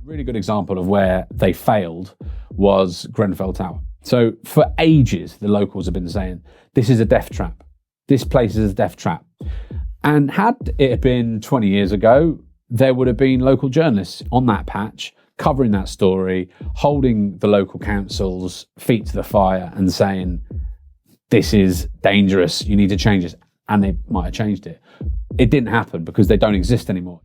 really good example of where they failed was Grenfell Tower. So for ages, the locals have been saying, this is a death trap. This place is a death trap. And had it been 20 years ago, there would have been local journalists on that patch covering that story, holding the local council's feet to the fire and saying, this is dangerous, you need to change this. And they might have changed it. It didn't happen because they don't exist anymore.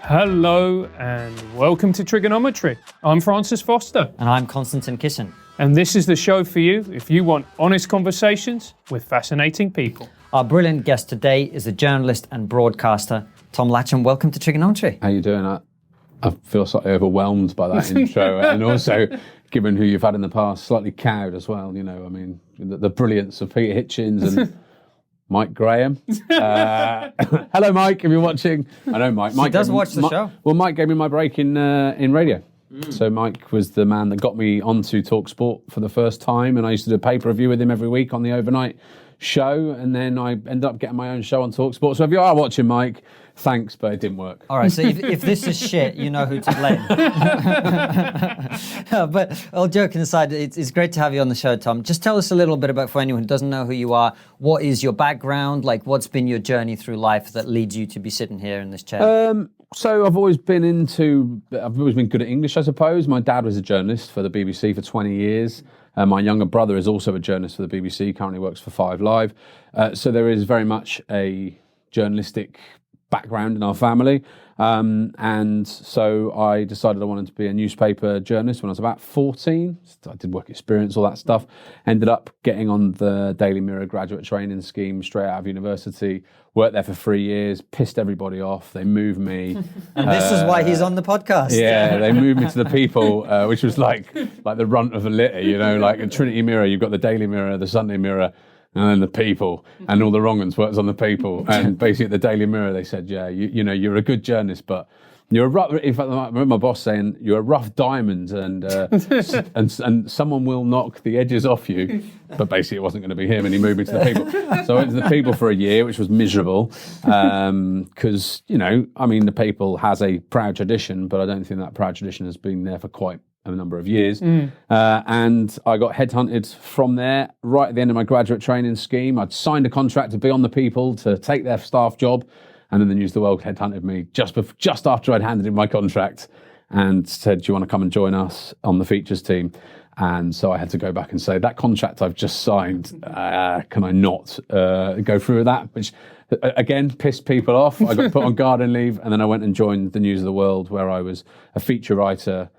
Hello and welcome to TRIGGERnometry. I'm Francis Foster. And I'm Konstantin Kissin. And this is the show for you if you want honest conversations with fascinating people. Our brilliant guest today is a journalist and broadcaster, Tom Latchem. Welcome to TRIGGERnometry. How you doing? I feel slightly overwhelmed by that intro, and also, given who you've had in the past, slightly cowed as well. You know, I mean, the brilliance of Peter Hitchens and Mike Graham. Hello, Mike, if you're watching. I know Mike. He does watch the show. Well, Mike gave me my break in radio. So Mike was the man that got me onto TalkSport for the first time, and I used to do a paper review with him every week on the overnight show, and then I ended up getting my own show on TalkSport. So if you are watching, Mike, thanks, but it didn't work. All right, so if this is shit, you know who to blame. But all joking aside, it's great to have you on the show, Tom. Just tell us a little bit about, for anyone who doesn't know who you are, what is your background? Like, what's been your journey through life that leads you to be sitting here in this chair? So I've always been good at English, I suppose. My dad was a journalist for the BBC for 20 years. My younger brother is also a journalist for the BBC, currently works for 5 Live. So there is very much a journalistic background in our family. And so I decided I wanted to be a newspaper journalist when I was about 14. I did work experience, all that stuff. Ended up getting on the Daily Mirror graduate training scheme straight out of university. Worked there for 3 years, pissed everybody off. They moved me. And this is why he's on the podcast. Yeah, they moved me to the People, which was like the runt of the litter, you know, like a Trinity Mirror. You've got the Daily Mirror, the Sunday Mirror, and then the People, and all the wrong ones works on the People. And basically at the Daily Mirror, they said, yeah, you know, you're a good journalist, but you're a rough, in fact, I remember my boss saying, you're a rough diamond and and someone will knock the edges off you. But basically it wasn't going to be him, and he moved me to the People. So I went to the People for a year, which was miserable. Because, you know, I mean, the People has a proud tradition, but I don't think that proud tradition has been there for quite a number of years. And I got headhunted from there right at the end of my graduate training scheme. I'd signed a contract to be on the People to take their staff job. And then the News of the World headhunted me just after I'd handed in my contract and said, do you want to come and join us on the features team? And so I had to go back and say, that contract I've just signed, can I not go through with that? Which, again, pissed people off. I got put on garden leave, and then I went and joined the News of the World, where I was a feature writer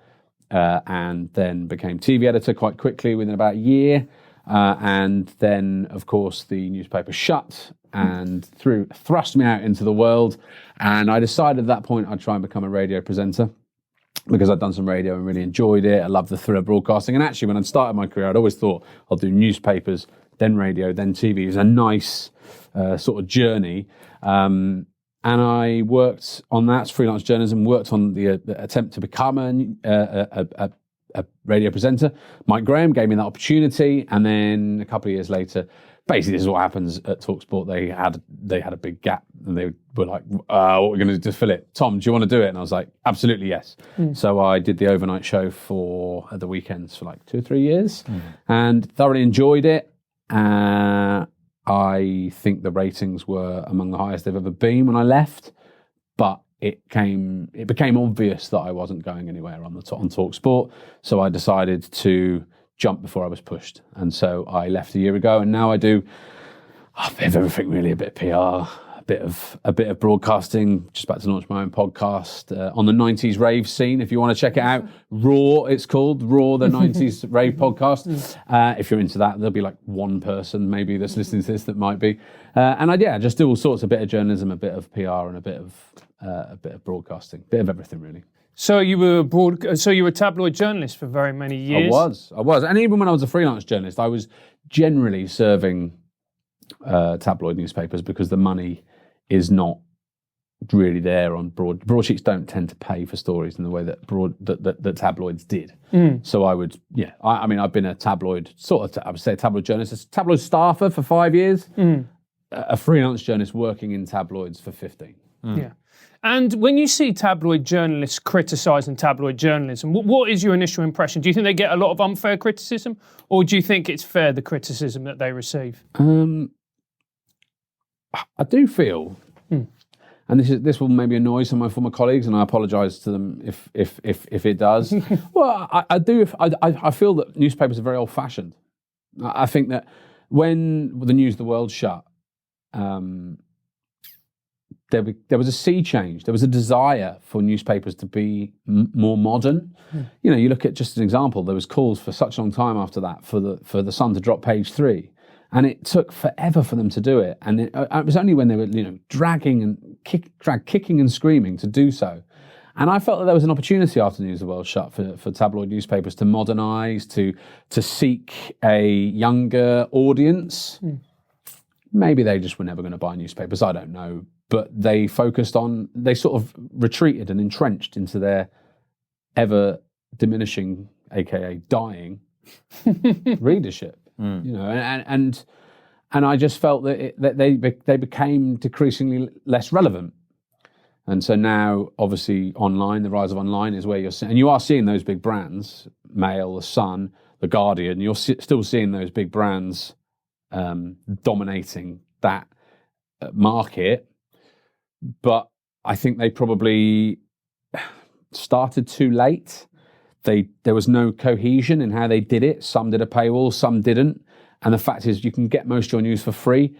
and then became TV editor quite quickly within about a year. And then, of course, the newspaper shut and thrust me out into the world. And I decided at that point I'd try and become a radio presenter, because I'd done some radio and really enjoyed it. I loved the thrill of broadcasting. And actually, when I'd started my career, I'd always thought I'll do newspapers, then radio, then TV. It was a nice sort of journey. And I worked on that, freelance journalism, worked on the attempt to become a radio presenter. Mike Graham gave me that opportunity, and then a couple of years later, basically this is what happens at TalkSport. They had a big gap, and they were like, what are we going to do to fill it? Tom, do you want to do it? And I was like, absolutely yes. So I did the overnight show for the weekends for like 2 or 3 years, and thoroughly enjoyed it. I think the ratings were among the highest they've ever been when I left, but it became obvious that I wasn't going anywhere on TalkSport. So I decided to jump before I was pushed. And so I left a year ago, and now I do a bit of everything really, a bit of PR, a bit of broadcasting, just about to launch my own podcast on the 90s rave scene. If you want to check it out, Raw, it's called Raw, the 90s rave podcast. If you're into that, there'll be like one person maybe that's listening to this that might be. And I just do all sorts, a bit of journalism, a bit of PR, and a bit of broadcasting, a bit of everything really. So you were a tabloid journalist for very many years. I was, and even when I was a freelance journalist, I was generally serving tabloid newspapers, because the money is not really there on broadsheets. Don't tend to pay for stories in the way that tabloids did. So I would, I mean, I've been a tabloid I would say a tabloid journalist, a tabloid staffer for 5 years. a freelance journalist working in tabloids for 15. Yeah. And when you see tabloid journalists criticising tabloid journalism, what is your initial impression? Do you think they get a lot of unfair criticism, or do you think it's fair, the criticism that they receive? I do feel, and this will maybe annoy some of my former colleagues, and I apologise to them if it does. Well, I do. I feel that newspapers are very old-fashioned. I think that when the News of the World shut, there was a sea change. There was a desire for newspapers to be more modern. You know, you look at, just an example, there was calls for such a long time after that for the Sun to drop page 3. And it took forever for them to do it. And it was only when they were, kicking and screaming to do so. And I felt that there was an opportunity after News of the World shut for tabloid newspapers to modernise, to seek a younger audience. Maybe they just were never going to buy newspapers, I don't know. But they focused on, they sort of retreated and entrenched into their ever diminishing, aka dying, readership. And I just felt that they became decreasingly less relevant. And so now, obviously, online, the rise of online is where you're seeing, and you are seeing those big brands, Mail, The Sun, The Guardian, you're still seeing those big brands dominating that market. But I think they probably started too late. There was no cohesion in how they did it. Some did a paywall, some didn't. And the fact is, you can get most of your news for free.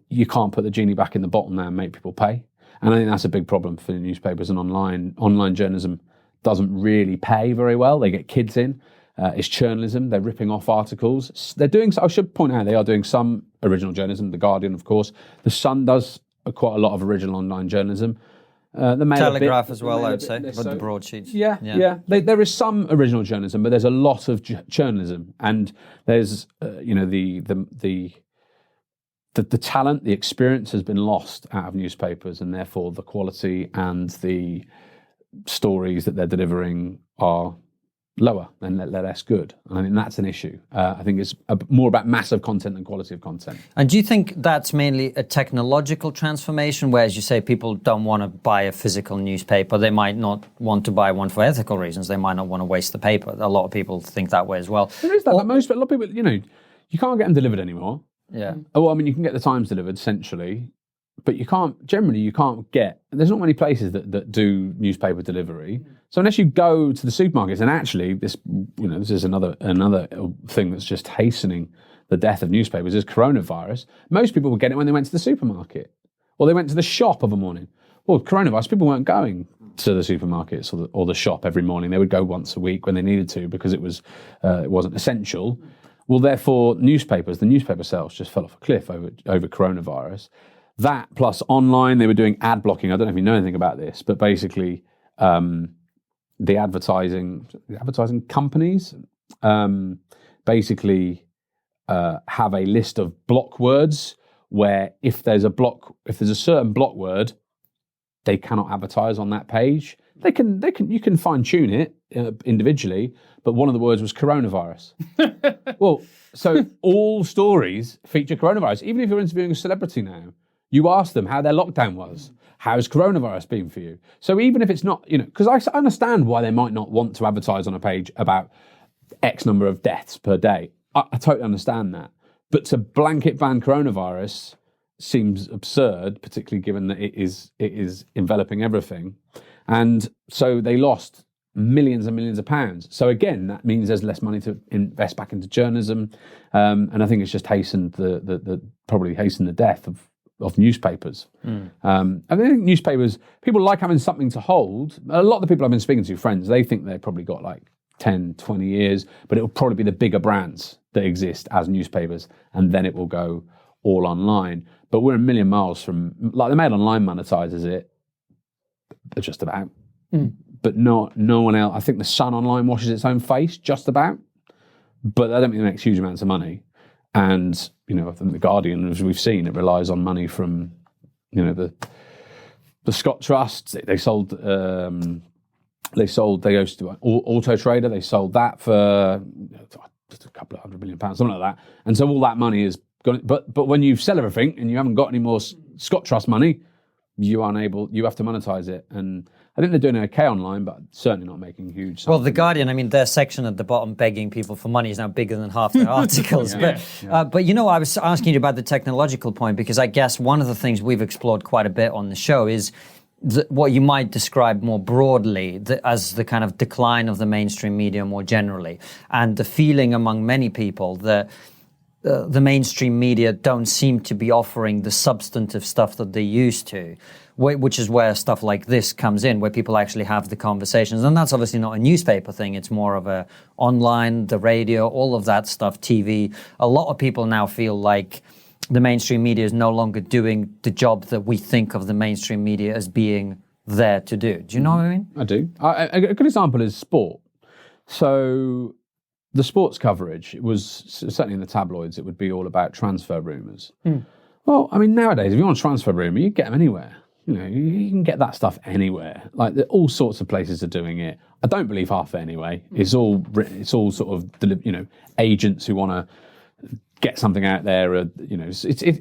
You can't put the genie back in the bottle now and make people pay. And I think that's a big problem for newspapers and online. Online journalism doesn't really pay very well. They get kids in. It's journalism. They're ripping off articles. They're doing, I should point out, they are doing some original journalism. The Guardian, of course. The Sun does quite a lot of original online journalism. The Mail Telegraph as well, I would say, with the broadsheets. Yeah. There is some original journalism, but there's a lot of journalism, and there's the talent, the experience has been lost out of newspapers, and therefore the quality and the stories that they're delivering are lower and they're less good. And I think that's an issue. I think it's more about massive content than quality of content. And do you think that's mainly a technological transformation, where, as you say, people don't want to buy a physical newspaper? They might not want to buy one for ethical reasons. They might not want to waste the paper. A lot of people think that way as well. There is that, but a lot of people, you can't get them delivered anymore. Yeah. Oh, I mean, you can get the Times delivered essentially, but you can't get, there's not many places that do newspaper delivery. So unless you go to the supermarkets, and actually this is another thing that's just hastening the death of newspapers, is coronavirus. Most people would get it when they went to the supermarket, or they went to the shop of a morning. Well, coronavirus, people weren't going to the supermarkets or the shop every morning. They would go once a week when they needed to, because it wasn't essential. Well, therefore, the newspaper sales just fell off a cliff over coronavirus. That plus online, they were doing ad blocking. I don't know if you know anything about this, but basically, the advertising companies basically have a list of block words where if there's a certain block word, they cannot advertise on that page. You can fine tune it individually, but one of the words was coronavirus. Well, so all stories feature coronavirus. Even if you're interviewing a celebrity now, you ask them how their lockdown was. How's coronavirus been for you? So even if it's not, because I understand why they might not want to advertise on a page about X number of deaths per day. I totally understand that. But to blanket ban coronavirus seems absurd, particularly given that it is enveloping everything. And so they lost millions and millions of pounds. So again, that means there's less money to invest back into journalism. And I think it's just probably hastened the death of newspapers. I think newspapers, people like having something to hold. A lot of the people I've been speaking to, friends, they think they've probably got like 10, 20 years, but it will probably be the bigger brands that exist as newspapers, and then it will go all online. But we're a million miles from, like, the Mail Online monetizes it, just about. But no one else. I think the Sun Online washes its own face, just about. But I don't think it makes huge amounts of money. And, I think the Guardian, as we've seen, it relies on money from, the Scott Trust. They sold to Auto Trader. They sold that for just a couple of £100 million, something like that. And so all that money is But when you sell everything and you haven't got any more Scott Trust money, you have to monetize it. And I think they're doing okay online, but certainly not making huge sums. Well, The Guardian, I mean, their section at the bottom begging people for money is now bigger than half their articles. But you know, I was asking you about the technological point because I guess one of the things we've explored quite a bit on the show is what you might describe more broadly as the kind of decline of the mainstream media more generally, and the feeling among many people that the mainstream media don't seem to be offering the substantive stuff that they used to, which is where stuff like this comes in, where people actually have the conversations. And that's obviously not a newspaper thing. It's more of a online, the radio, all of that stuff, TV. A lot of people now feel like the mainstream media is no longer doing the job that we think of the mainstream media as being there to do. Do you know what I mean? I do. A good example is sport. So the sports coverage, it was certainly in the tabloids, it would be all about transfer rumours. Well, I mean, nowadays, if you want a transfer rumour, you get them anywhere. You know, you can get that stuff anywhere. Like, all sorts of places are doing it. I don't believe half of it anyway. It's all sort of, you know, agents who want to get something out there. You know,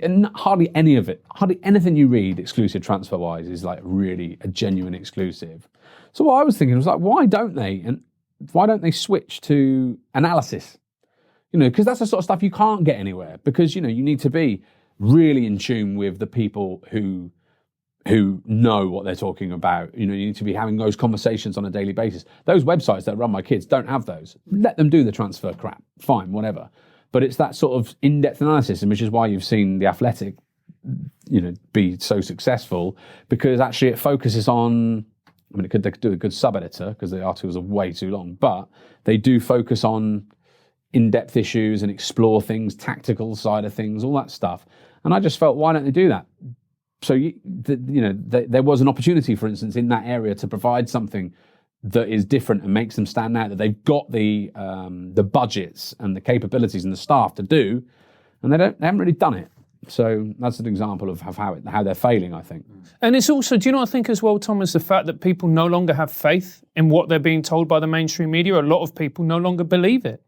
and hardly any of it, hardly anything you read exclusive transfer-wise is like really a genuine exclusive. So what I was thinking was like, why don't they switch to analysis? You know, because that's the sort of stuff you can't get anywhere, because, you know, you need to be really in tune with the people who know what they're talking about. You know, you need to be having those conversations on a daily basis. Those websites that run my kids don't have those. Let them do the transfer crap. Fine, whatever. But it's that sort of in-depth analysis, and which is why you've seen The Athletic, you know, be so successful, because actually it focuses on, I mean, they could do a good sub-editor because the articles are way too long, but they do focus on in-depth issues and explore things, tactical side of things, all that stuff. And I just felt, why don't they do that? So, there was an opportunity, for instance, in that area to provide something that is different and makes them stand out, that they've got the budgets and the capabilities and the staff to do, and they haven't really done it. So that's an example of how they're failing, I think. And it's also, do you not think as well, Thomas, the fact that people no longer have faith in what they're being told by the mainstream media? A lot of people no longer believe it.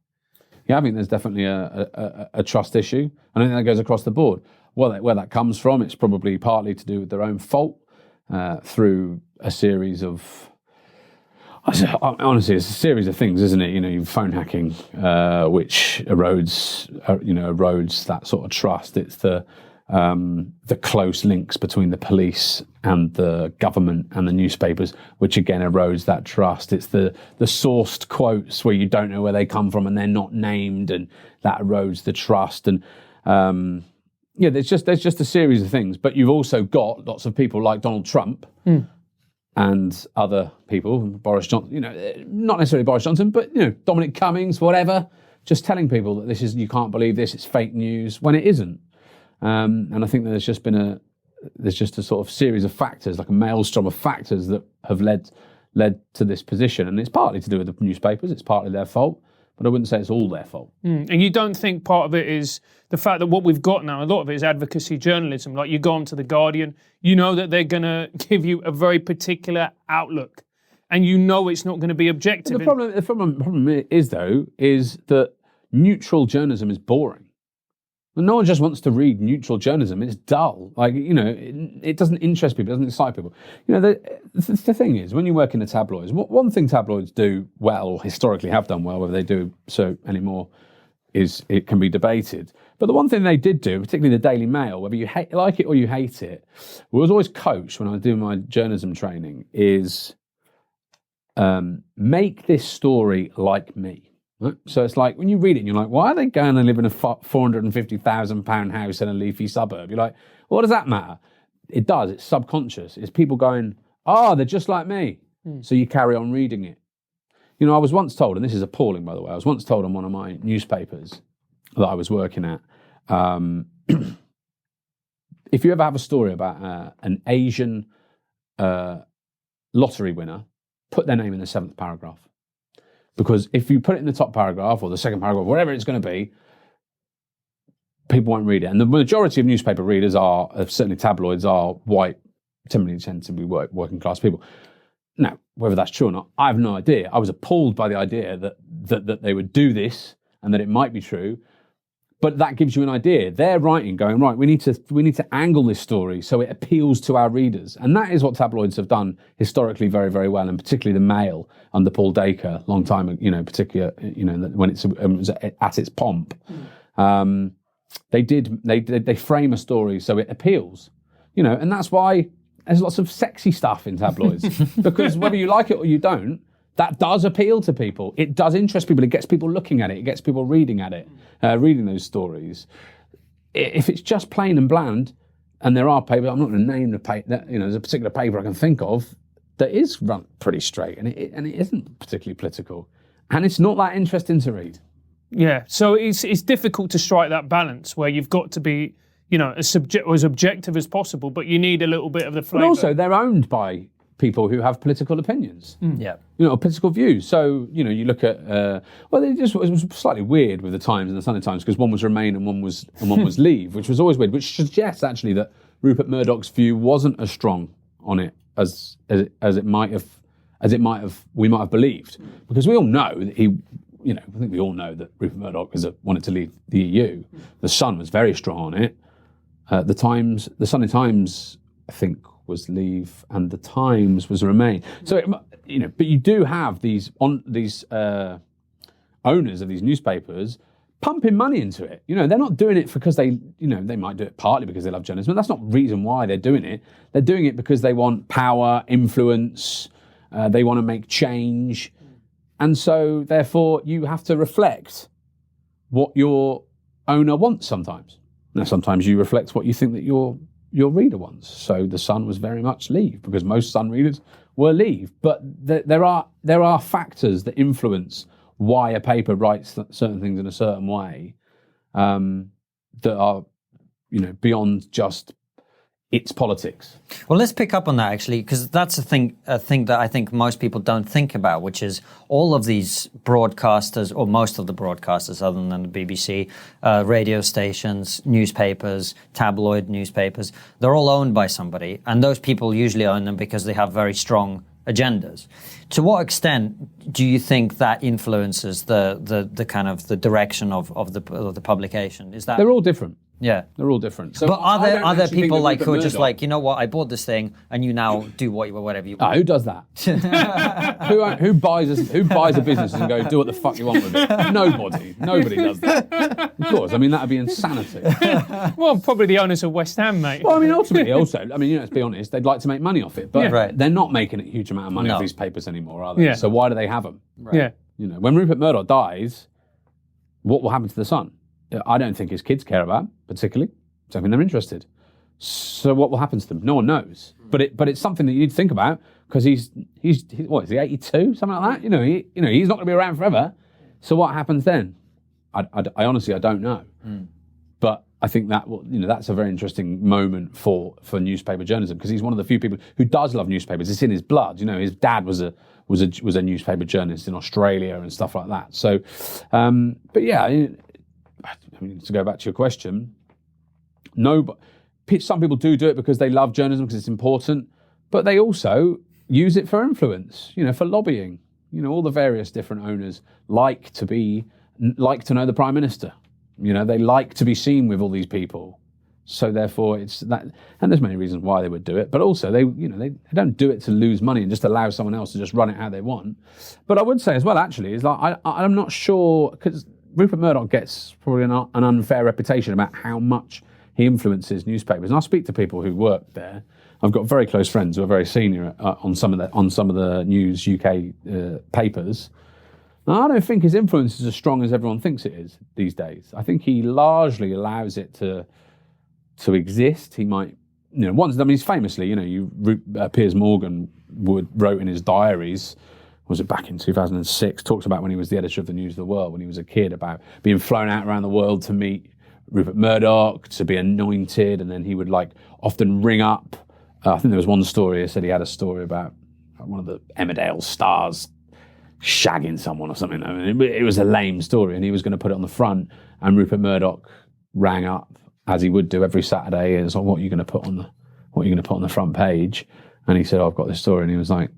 Yeah, I think there's definitely a trust issue. And I think that goes across the board. Where that comes from, it's probably partly to do with their own fault through a series of, honestly, it's a series of things, isn't it? You know, phone hacking, which erodes that sort of trust. It's the close links between the police and the government and the newspapers, which again erodes that trust. It's the sourced quotes where you don't know where they come from and they're not named, and that erodes the trust. And there's just a series of things. But you've also got lots of people like Donald Trump and other people, Boris Johnson, you know, not necessarily Boris Johnson, but, you know, Dominic Cummings, whatever, just telling people that you can't believe this, it's fake news, when it isn't. And I think that there's just a sort of series of factors, like a maelstrom of factors that have led to this position. And it's partly to do with the newspapers, it's partly their fault, but I wouldn't say it's all their fault. And you don't think part of it is the fact that what we've got now, a lot of it is advocacy journalism. Like, you go onto The Guardian, you know that they're going to give you a very particular outlook, and you know it's not going to be objective. The problem is that neutral journalism is boring. No one just wants to read neutral journalism. It's dull. Like, you know, it doesn't interest people, it doesn't excite people. You know, the thing is, when you work in the tabloids, one thing tabloids do well, or historically have done well, whether they do so anymore, is it can be debated. But the one thing they did do, particularly the Daily Mail, whether you like it or you hate it, was always coached when I was doing my journalism training, is make this story like me. Right? So it's like, when you read it and you're like, why are they going and live in a £450,000 house in a leafy suburb? You're like, what does that matter? It does. It's subconscious. It's people going, they're just like me. So you carry on reading it. You know, I was once told, and this is appalling, by the way, I was once told on one of my newspapers that I was working at, if you ever have a story about an Asian lottery winner, put their name in the 7th paragraph. Because if you put it in the top paragraph or the second paragraph, whatever it's going to be, people won't read it. And the majority of newspaper readers certainly tabloids, are white, tend to be working class people. Now, whether that's true or not, I have no idea. I was appalled by the idea that they would do this and that it might be true. But that gives you an idea. They're writing, going, right, we need to angle this story so it appeals to our readers. And that is what tabloids have done historically very, very well, and particularly the Mail under Paul Dacre, long time, particularly, when it was at its pomp. They frame a story so it appeals, and that's why there's lots of sexy stuff in tabloids, because whether you like it or you don't, that does appeal to people. It does interest people. It gets people looking at it. It gets people reading at it, reading those stories. If it's just plain and bland, and there are papers, I'm not going to name the paper, there's a particular paper I can think of that is run pretty straight, and it isn't particularly political, and it's not that interesting to read. Yeah, so it's difficult to strike that balance where you've got to be, as objective as possible, but you need a little bit of the flavour. But also, they're owned by people who have political opinions, political views. So, you look at, it was slightly weird with the Times and the Sunday Times, because one was Remain and one was Leave, which was always weird, which suggests actually that Rupert Murdoch's view wasn't as strong on it as we might have believed, because we all know that I think we all know that Rupert Murdoch wanted to leave the EU. The Sun was very strong on it. The Sunday Times, I think, was Leave, and the Times was Remain. So, but you do have these owners of these newspapers pumping money into it. They're not doing it because they might do it partly because they love journalism. But that's not the reason why they're doing it. They're doing it because they want power, influence. They want to make change, and so therefore you have to reflect what your owner wants. Sometimes, now sometimes you reflect what you think that your reader wants. So the Sun was very much Leave, because most Sun readers were Leave. But there are factors that influence why a paper writes certain things in a certain way, that are beyond just its politics. Well, let's pick up on that, actually, because that's a thing that I think most people don't think about, which is all of these broadcasters, or most of the broadcasters other than the BBC, radio stations, newspapers, tabloid newspapers, they're all owned by somebody, and those people usually own them because they have very strong agendas. To what extent do you think that influences the kind of the direction of the publication? Is that they're all different? Yeah, they're all different. So but are there people like who are just like, you know what, I bought this thing and you now do whatever you want? Who does that? who buys a business and go do what the fuck you want with it? Nobody does that. Of course, that would be insanity. Well, probably the owners of West Ham, mate. Well, ultimately, also, let's be honest, they'd like to make money off it, but they're not making a huge amount of money off these papers anymore, are they? Yeah. So why do they have them? Yeah. When Rupert Murdoch dies, what will happen to the Sun? I don't think his kids care about him, particularly. I don't think they're interested. So what will happen to them? No one knows. But it's something that you need to think about, because he's what is he, 82, something like that? He's not going to be around forever. So what happens then? I honestly don't know. But I think that that's a very interesting moment for newspaper journalism, because he's one of the few people who does love newspapers. It's in his blood. His dad was a newspaper journalist in Australia and stuff like that. So, but yeah. To go back to your question, some people do it because they love journalism, because it's important, but they also use it for influence, for lobbying. All the various different owners like to know the Prime Minister. They like to be seen with all these people. So therefore it's that, and there's many reasons why they would do it, but also they don't do it to lose money and just allow someone else to just run it how they want. But I would say as well, actually, is like I'm not sure, because Rupert Murdoch gets probably an unfair reputation about how much he influences newspapers. And I speak to people who work there. I've got very close friends who are very senior on some of the News UK papers. And I don't think his influence is as strong as everyone thinks it is these days. I think he largely allows it to exist. He might, he's famously, Piers Morgan wrote in his diaries, was it back in 2006, talked about when he was the editor of the News of the World, when he was a kid, about being flown out around the world to meet Rupert Murdoch, to be anointed, and then he would often ring up. I think there was one story, he said he had a story about one of the Emmerdale stars shagging someone or something. It was a lame story, and he was going to put it on the front, and Rupert Murdoch rang up, as he would do every Saturday, and was like, what are you going to put on the front page? And he said, I've got this story, and he was like,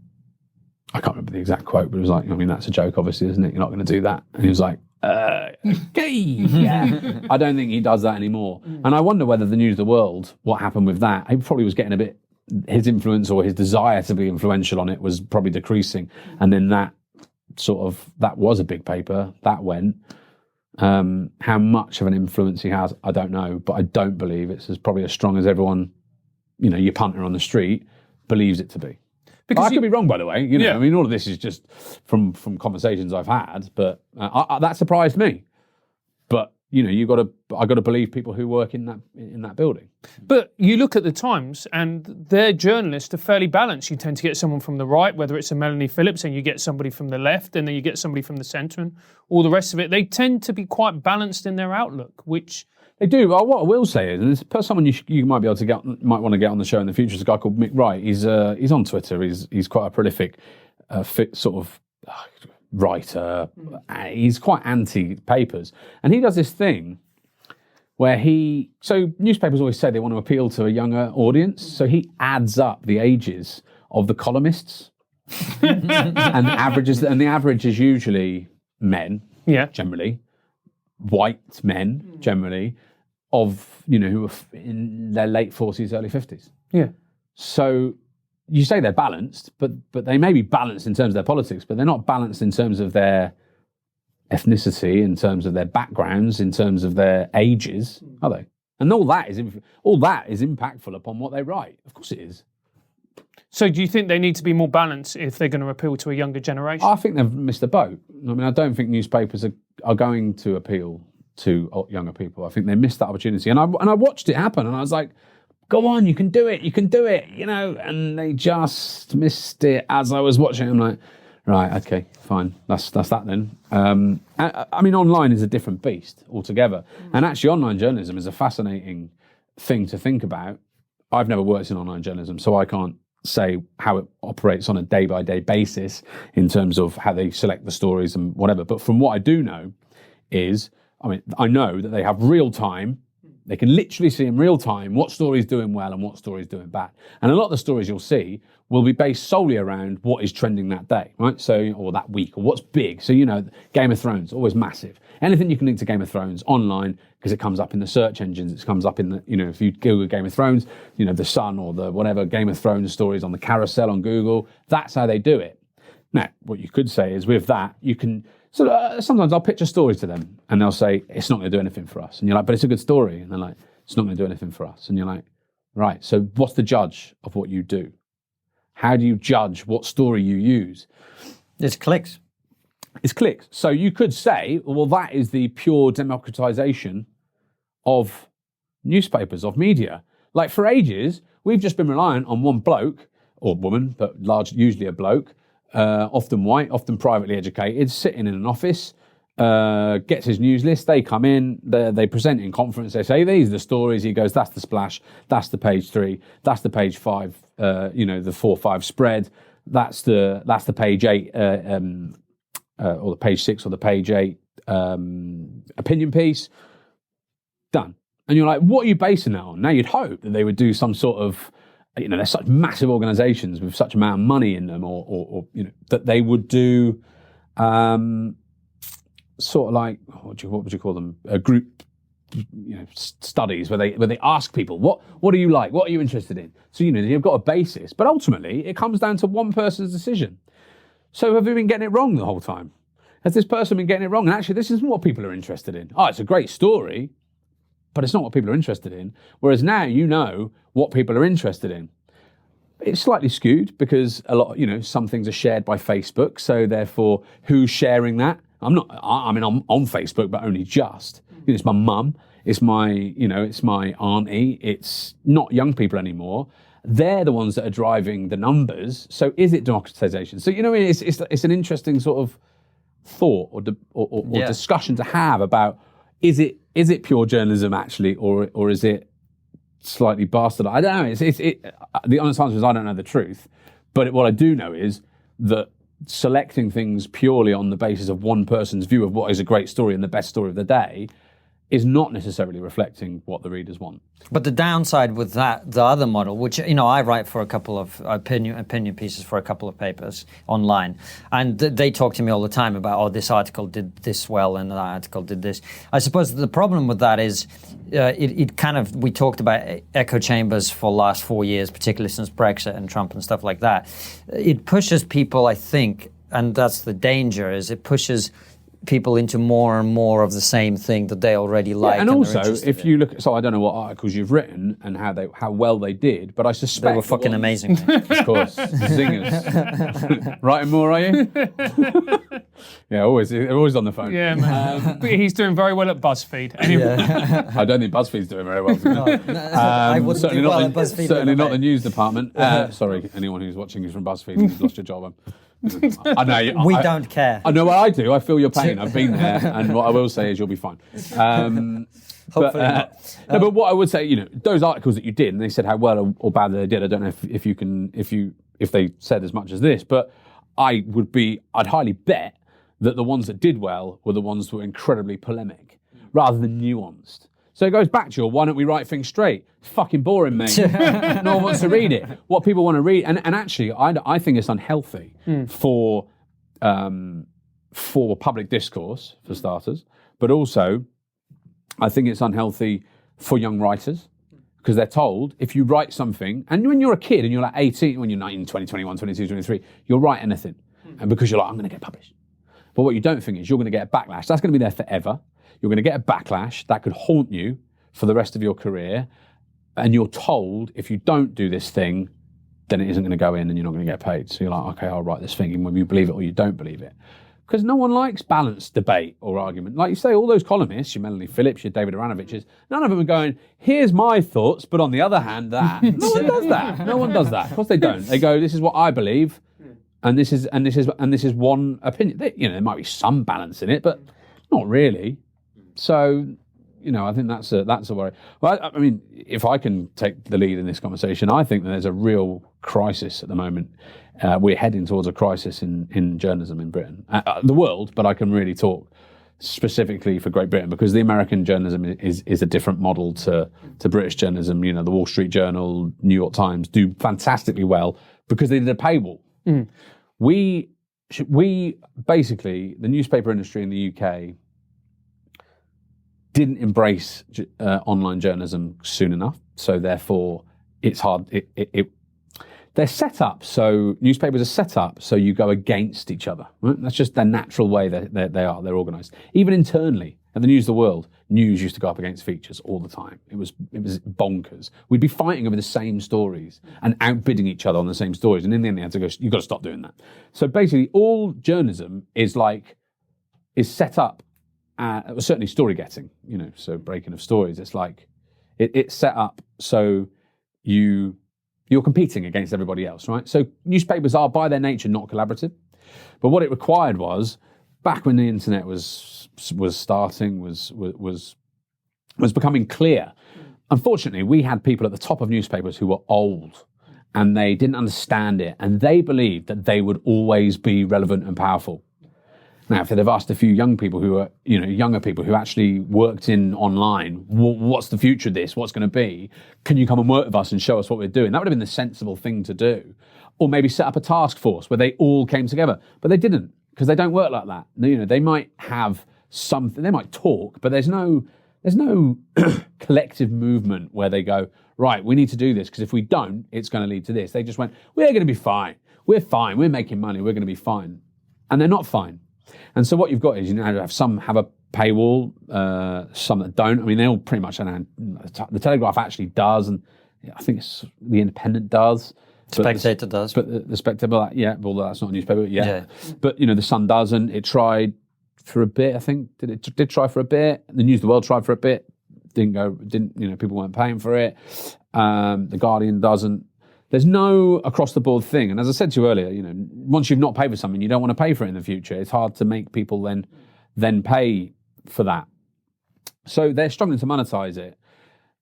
I can't remember the exact quote, but it was like, that's a joke, obviously, isn't it? You're not going to do that. And he was like, okay, yeah. I don't think he does that anymore. And I wonder whether the News of the World, what happened with that, he probably was getting a bit, his influence or his desire to be influential on it was probably decreasing. And then that was a big paper, that went. How much of an influence he has, I don't know, but I don't believe it's probably as strong as everyone, your punter on the street believes it to be. Because I could be wrong, by the way. I mean, all of this is just from conversations I've had, but that surprised me. But I got to believe people who work in that building. But you look at the Times, and their journalists are fairly balanced. You tend to get someone from the right, whether it's a Melanie Phillips, and you get somebody from the left, and then you get somebody from the centre, and all the rest of it. They tend to be quite balanced in their outlook, which they do. Well, what I will say is, and there's someone you might be able to might want to get on the show in the future. Is a guy called Mick Wright. He's on Twitter. He's quite a prolific writer. He's quite anti-papers, and he does this thing where newspapers always say they want to appeal to a younger audience, so he adds up the ages of the columnists and the average is usually men, generally, white men, generally, of who are in their late 40s, early 50s. Yeah. So you say they're balanced, but they may be balanced in terms of their politics, but they're not balanced in terms of their ethnicity, in terms of their backgrounds, in terms of their ages, are they? And all that is impactful upon what they write. Of course it is. So do you think they need to be more balanced if they're going to appeal to a younger generation? I think they've missed the boat. I mean, I don't think newspapers are going to appeal to younger people. I think they missed that opportunity. And I watched it happen, and I was like, go on, you can do it, and they just missed it as I was watching. I'm like, right, okay, fine, that's that then. I mean, online is a different beast altogether. And actually, online journalism is a fascinating thing to think about. I've never worked in online journalism, so I can't say how it operates on a day-by-day basis in terms of how they select the stories and whatever. But from what I do know is, I know that they have real time. They can literally see in real time what story is doing well and what story is doing bad. And a lot of the stories you'll see will be based solely around what is trending that day, right? So, or that week, or what's big. So, Game of Thrones, always massive. Anything you can link to Game of Thrones online, because it comes up in the search engines, it comes up in the, if you Google Game of Thrones, the Sun or the whatever Game of Thrones stories on the carousel on Google, that's how they do it. Now, what you could say is with that, you can, sometimes I'll pitch a story to them and they'll say, it's not going to do anything for us. And you're like, but it's a good story. And they're like, it's not going to do anything for us. And you're like, right, so what's the judge of what you do? How do you judge what story you use? It's clicks. It's clicks. So you could say, well, that is the pure democratization of newspapers, of media. Like for ages, we've just been reliant on one bloke or woman, but usually a bloke, often white, often privately educated, sitting in an office, gets his news list, they come in, they present in conference, they say, these are the stories, he goes, that's the splash, that's the page 3, that's the page 5, the 4-5 spread, that's the page 8, or the page 6 or the page 8 opinion piece, done. And you're like, what are you basing that on? Now you'd hope that they would do some sort of, they're such massive organizations with such amount of money in them, or that they would do sort of like, what would you call them? A group, studies where they ask people, what do you like? What are you interested in? So, you've got a basis, but ultimately it comes down to one person's decision. So have we been getting it wrong the whole time? Has this person been getting it wrong? And actually, this isn't what people are interested in. Oh, it's a great story, but it's not what people are interested in. Whereas now you know what people are interested in. It's slightly skewed because a lot, some things are shared by Facebook. So therefore, who's sharing that? I'm on Facebook, but only just. It's my mum. It's my, it's my auntie. It's not young people anymore. They're the ones that are driving the numbers. So is it democratization? So, it's an interesting sort of thought or discussion to have about, is it pure journalism actually, or is it slightly bastardized? I don't know. The honest answer is I don't know the truth. But what I do know is that selecting things purely on the basis of one person's view of what is a great story and the best story of the day is not necessarily reflecting what the readers want. But the downside with that, the other model, which, I write for a couple of opinion pieces for a couple of papers online, and they talk to me all the time about, this article did this well and that article did this. I suppose the problem with that is it kind of, we talked about echo chambers for the last 4 years, particularly since Brexit and Trump and stuff like that. It pushes people, I think, and that's the danger, is it pushes people into more and more of the same thing that they already like. And also, if you look, so I don't know what articles you've written and how well they did, but I suspect they were fucking amazing. Of course, zingers. Writing more, are you? Yeah, they're always on the phone. Yeah, man. But he's doing very well at BuzzFeed. Anyway. Yeah. I don't think BuzzFeed's doing very well. I wouldn't certainly do well not at BuzzFeed. Certainly not the news department. Sorry, anyone who's watching is from BuzzFeed and you've lost your job. I know. We don't care. I know what I do. I feel your pain. I've been there, and what I will say is you'll be fine. Hopefully not. No, but what I would say, those articles that you did, and they said how well or bad they did. I don't know if they said as much as this, but I'd highly bet that the ones that did well were the ones that were incredibly polemic, rather than nuanced. So it goes back to why don't we write things straight? It's fucking boring, mate. No one wants to read it. What people want to read, and actually, I think it's unhealthy for public discourse, for starters, but also I think it's unhealthy for young writers, because they're told if you write something, and when you're a kid and you're like 18, when you're 19, 20, 21, 22, 23, you'll write anything, and because you're like, I'm going to get published. But what you don't think is you're going to get a backlash. That's going to be there forever. You're going to get a backlash that could haunt you for the rest of your career. And you're told if you don't do this thing, then it isn't going to go in and you're not going to get paid. So you're like, okay, I'll write this thing, even whether you believe it or you don't believe it. Because no one likes balanced debate or argument. Like you say, all those columnists, your Melanie Phillips, your David Aranoviches, none of them are going, here's my thoughts, but on the other hand, that. No one does that. No one does that. Of course they don't. They go, this is what I believe, and this is one opinion. There might be some balance in it, but not really. So, I think that's a worry. Well, I mean, if I can take the lead in this conversation, I think that there's a real crisis at the moment. We're heading towards a crisis in journalism in Britain, the world, but I can really talk specifically for Great Britain, because the American journalism is a different model to British journalism. The Wall Street Journal, New York Times do fantastically well because they did a paywall. We basically, the newspaper industry in the UK didn't embrace online journalism soon enough, so therefore it's hard. They're set up, so newspapers are set up so you go against each other. Right? That's just the natural way they are. They're organised. Even internally, at the News of the World, news used to go up against features all the time. It was bonkers. We'd be fighting over the same stories and outbidding each other on the same stories, and in the end, they had to go, you've got to stop doing that. So basically, all journalism is set up. Certainly story getting, so breaking of stories. It's like it's set up so you're competing against everybody else, right? So newspapers are by their nature not collaborative. But what it required was, back when the internet was starting, was becoming clear. Unfortunately, we had people at the top of newspapers who were old and they didn't understand it, and they believed that they would always be relevant and powerful. Now, if they'd have asked a few young people who are, younger people who actually worked in online, what's the future of this? What's going to be? Can you come and work with us and show us what we're doing? That would have been the sensible thing to do. Or maybe set up a task force where they all came together. But they didn't, because they don't work like that. They might have something, they might talk, but there's no collective movement where they go, right, we need to do this, because if we don't, it's going to lead to this. They just went, we're going to be fine. We're fine. We're making money. We're going to be fine. And they're not fine. And so what you've got is, some have a paywall, some that don't. I mean, they all pretty much, the Telegraph actually does, and I think it's the Independent does. Spectator does. But the Spectator, although that's not a newspaper yet. Yeah. But, the Sun doesn't. It tried for a bit, I think. Did try for a bit. The News of the World tried for a bit. People weren't paying for it. The Guardian doesn't. There's no across-the-board thing. And as I said to you earlier, once you've not paid for something, you don't want to pay for it in the future. It's hard to make people then pay for that. So they're struggling to monetize it.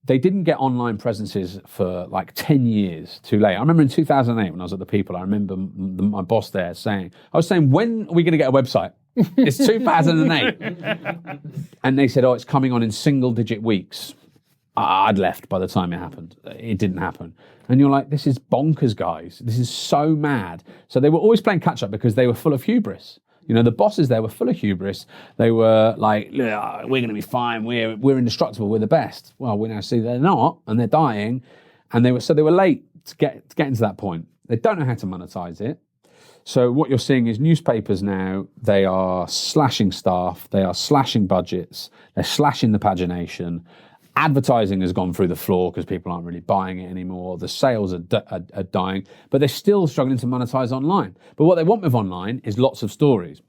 They didn't get online presences for 10 years too late. I remember in 2008 when I was at The People, I remember my boss there saying, when are we going to get a website? It's 2008. And they said, oh, it's coming on in single-digit weeks. I'd left by the time it happened. It didn't happen. And you're like, this is bonkers, guys. This is so mad. So they were always playing catch-up because they were full of hubris. You know, the bosses there were full of hubris. They were like, we're going to be fine. We're indestructible. We're the best. Well, we now see they're not, and they're dying. And they were late to get into that point. They don't know how to monetize it. So what you're seeing is newspapers now, they are slashing staff, they are slashing budgets, they're slashing the pagination. Advertising has gone through the floor because people aren't really buying it anymore. The sales are dying, but they're still struggling to monetize online. But what they want with online is lots of stories.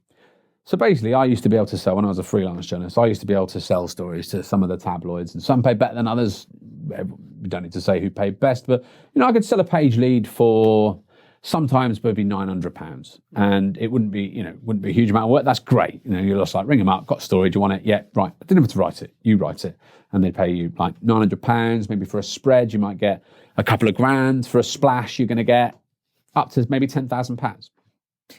So basically, I used to be able to sell, when I was a freelance journalist, I used to be able to sell stories to some of the tabloids, and some paid better than others. We don't need to say who paid best, but I could sell a page lead for sometimes maybe £900, and it wouldn't be a huge amount of work. That's great. You're just like, ring them up, got a story, do you want it? Yeah, right. I didn't have to write it. You write it, and they pay you like £900. Maybe for a spread, you might get a couple of grand. For a splash, you're going to get up to maybe £10,000.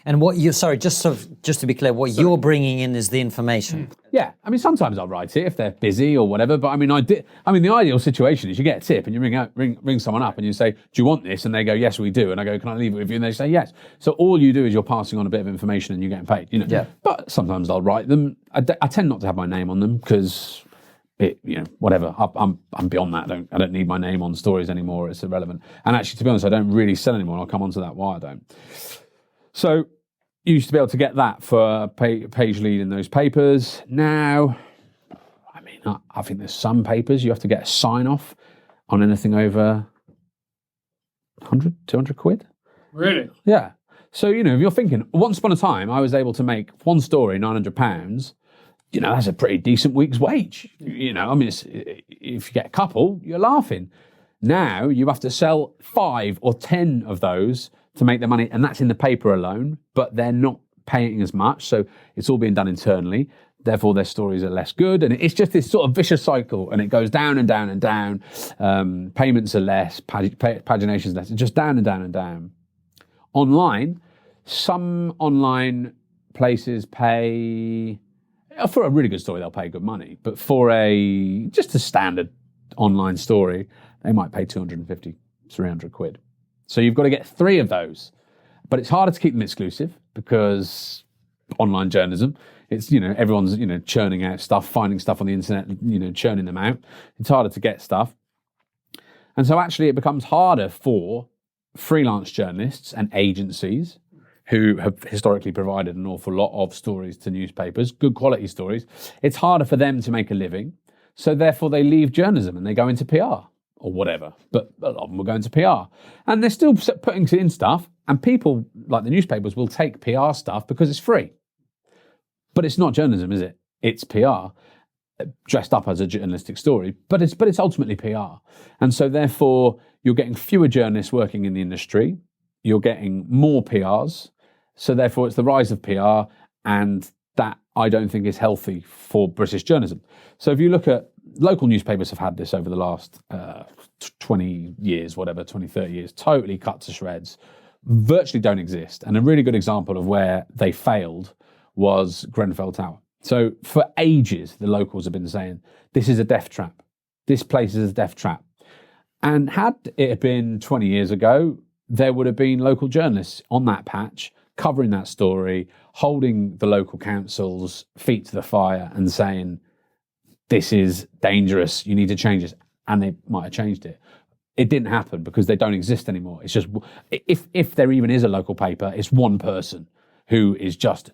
And what just to be clear, what you're bringing in is the information. Yeah, I mean, sometimes I'll write it if they're busy or whatever. But I mean, the ideal situation is you get a tip and you ring someone up and you say, "Do you want this?" And they go, "Yes, we do." And I go, "Can I leave it with you?" And they say, "Yes." So all you do is you're passing on a bit of information and you're getting paid. Yeah. But sometimes I'll write them. I tend not to have my name on them because whatever. I'm beyond that. I don't need my name on stories anymore. It's irrelevant. And actually, to be honest, I don't really sell anymore. I'll come on to that why I don't. So you used to be able to get that for a page lead in those papers. Now, I mean, I think there's some papers you have to get a sign-off on anything over 100, 200 quid. Really? Yeah. So, if you're thinking, once upon a time, I was able to make one story, £900, that's a pretty decent week's wage. I mean, if you get a couple, you're laughing. Now you have to sell 5 or 10 of those to make the money, and that's in the paper alone, but they're not paying as much, so it's all being done internally. Therefore, their stories are less good, and it's just this sort of vicious cycle, and it goes down and down and down. Payments are less, pagination's less, it's just down and down and down. Online, some online places pay, for a really good story, they'll pay good money, but for just a standard online story, they might pay 250, 300 quid. So you've got to get 3 of those. But it's harder to keep them exclusive because online journalism, it's, everyone's, churning out stuff, finding stuff on the internet, churning them out. It's harder to get stuff. And so actually it becomes harder for freelance journalists and agencies who have historically provided an awful lot of stories to newspapers, good quality stories. It's harder for them to make a living. So therefore they leave journalism and they go into PR. Or whatever, but a lot of them will go into PR. And they're still putting in stuff, and people, like the newspapers, will take PR stuff because it's free. But it's not journalism, is it? It's PR, dressed up as a journalistic story, but it's ultimately PR. And so therefore, you're getting fewer journalists working in the industry, you're getting more PRs, so therefore it's the rise of PR, and that I don't think is healthy for British journalism. So if you look at local newspapers have had this over the last 20 years, 20, 30 years, totally cut to shreds, virtually don't exist. And a really good example of where they failed was Grenfell Tower. So for ages, the locals have been saying, this is a death trap. This place is a death trap. And had it been 20 years ago, there would have been local journalists on that patch covering that story, holding the local council's feet to the fire and saying, this is dangerous, you need to change this. And they might have changed it. It didn't happen because they don't exist anymore. It's just, if there even is a local paper, it's one person who is just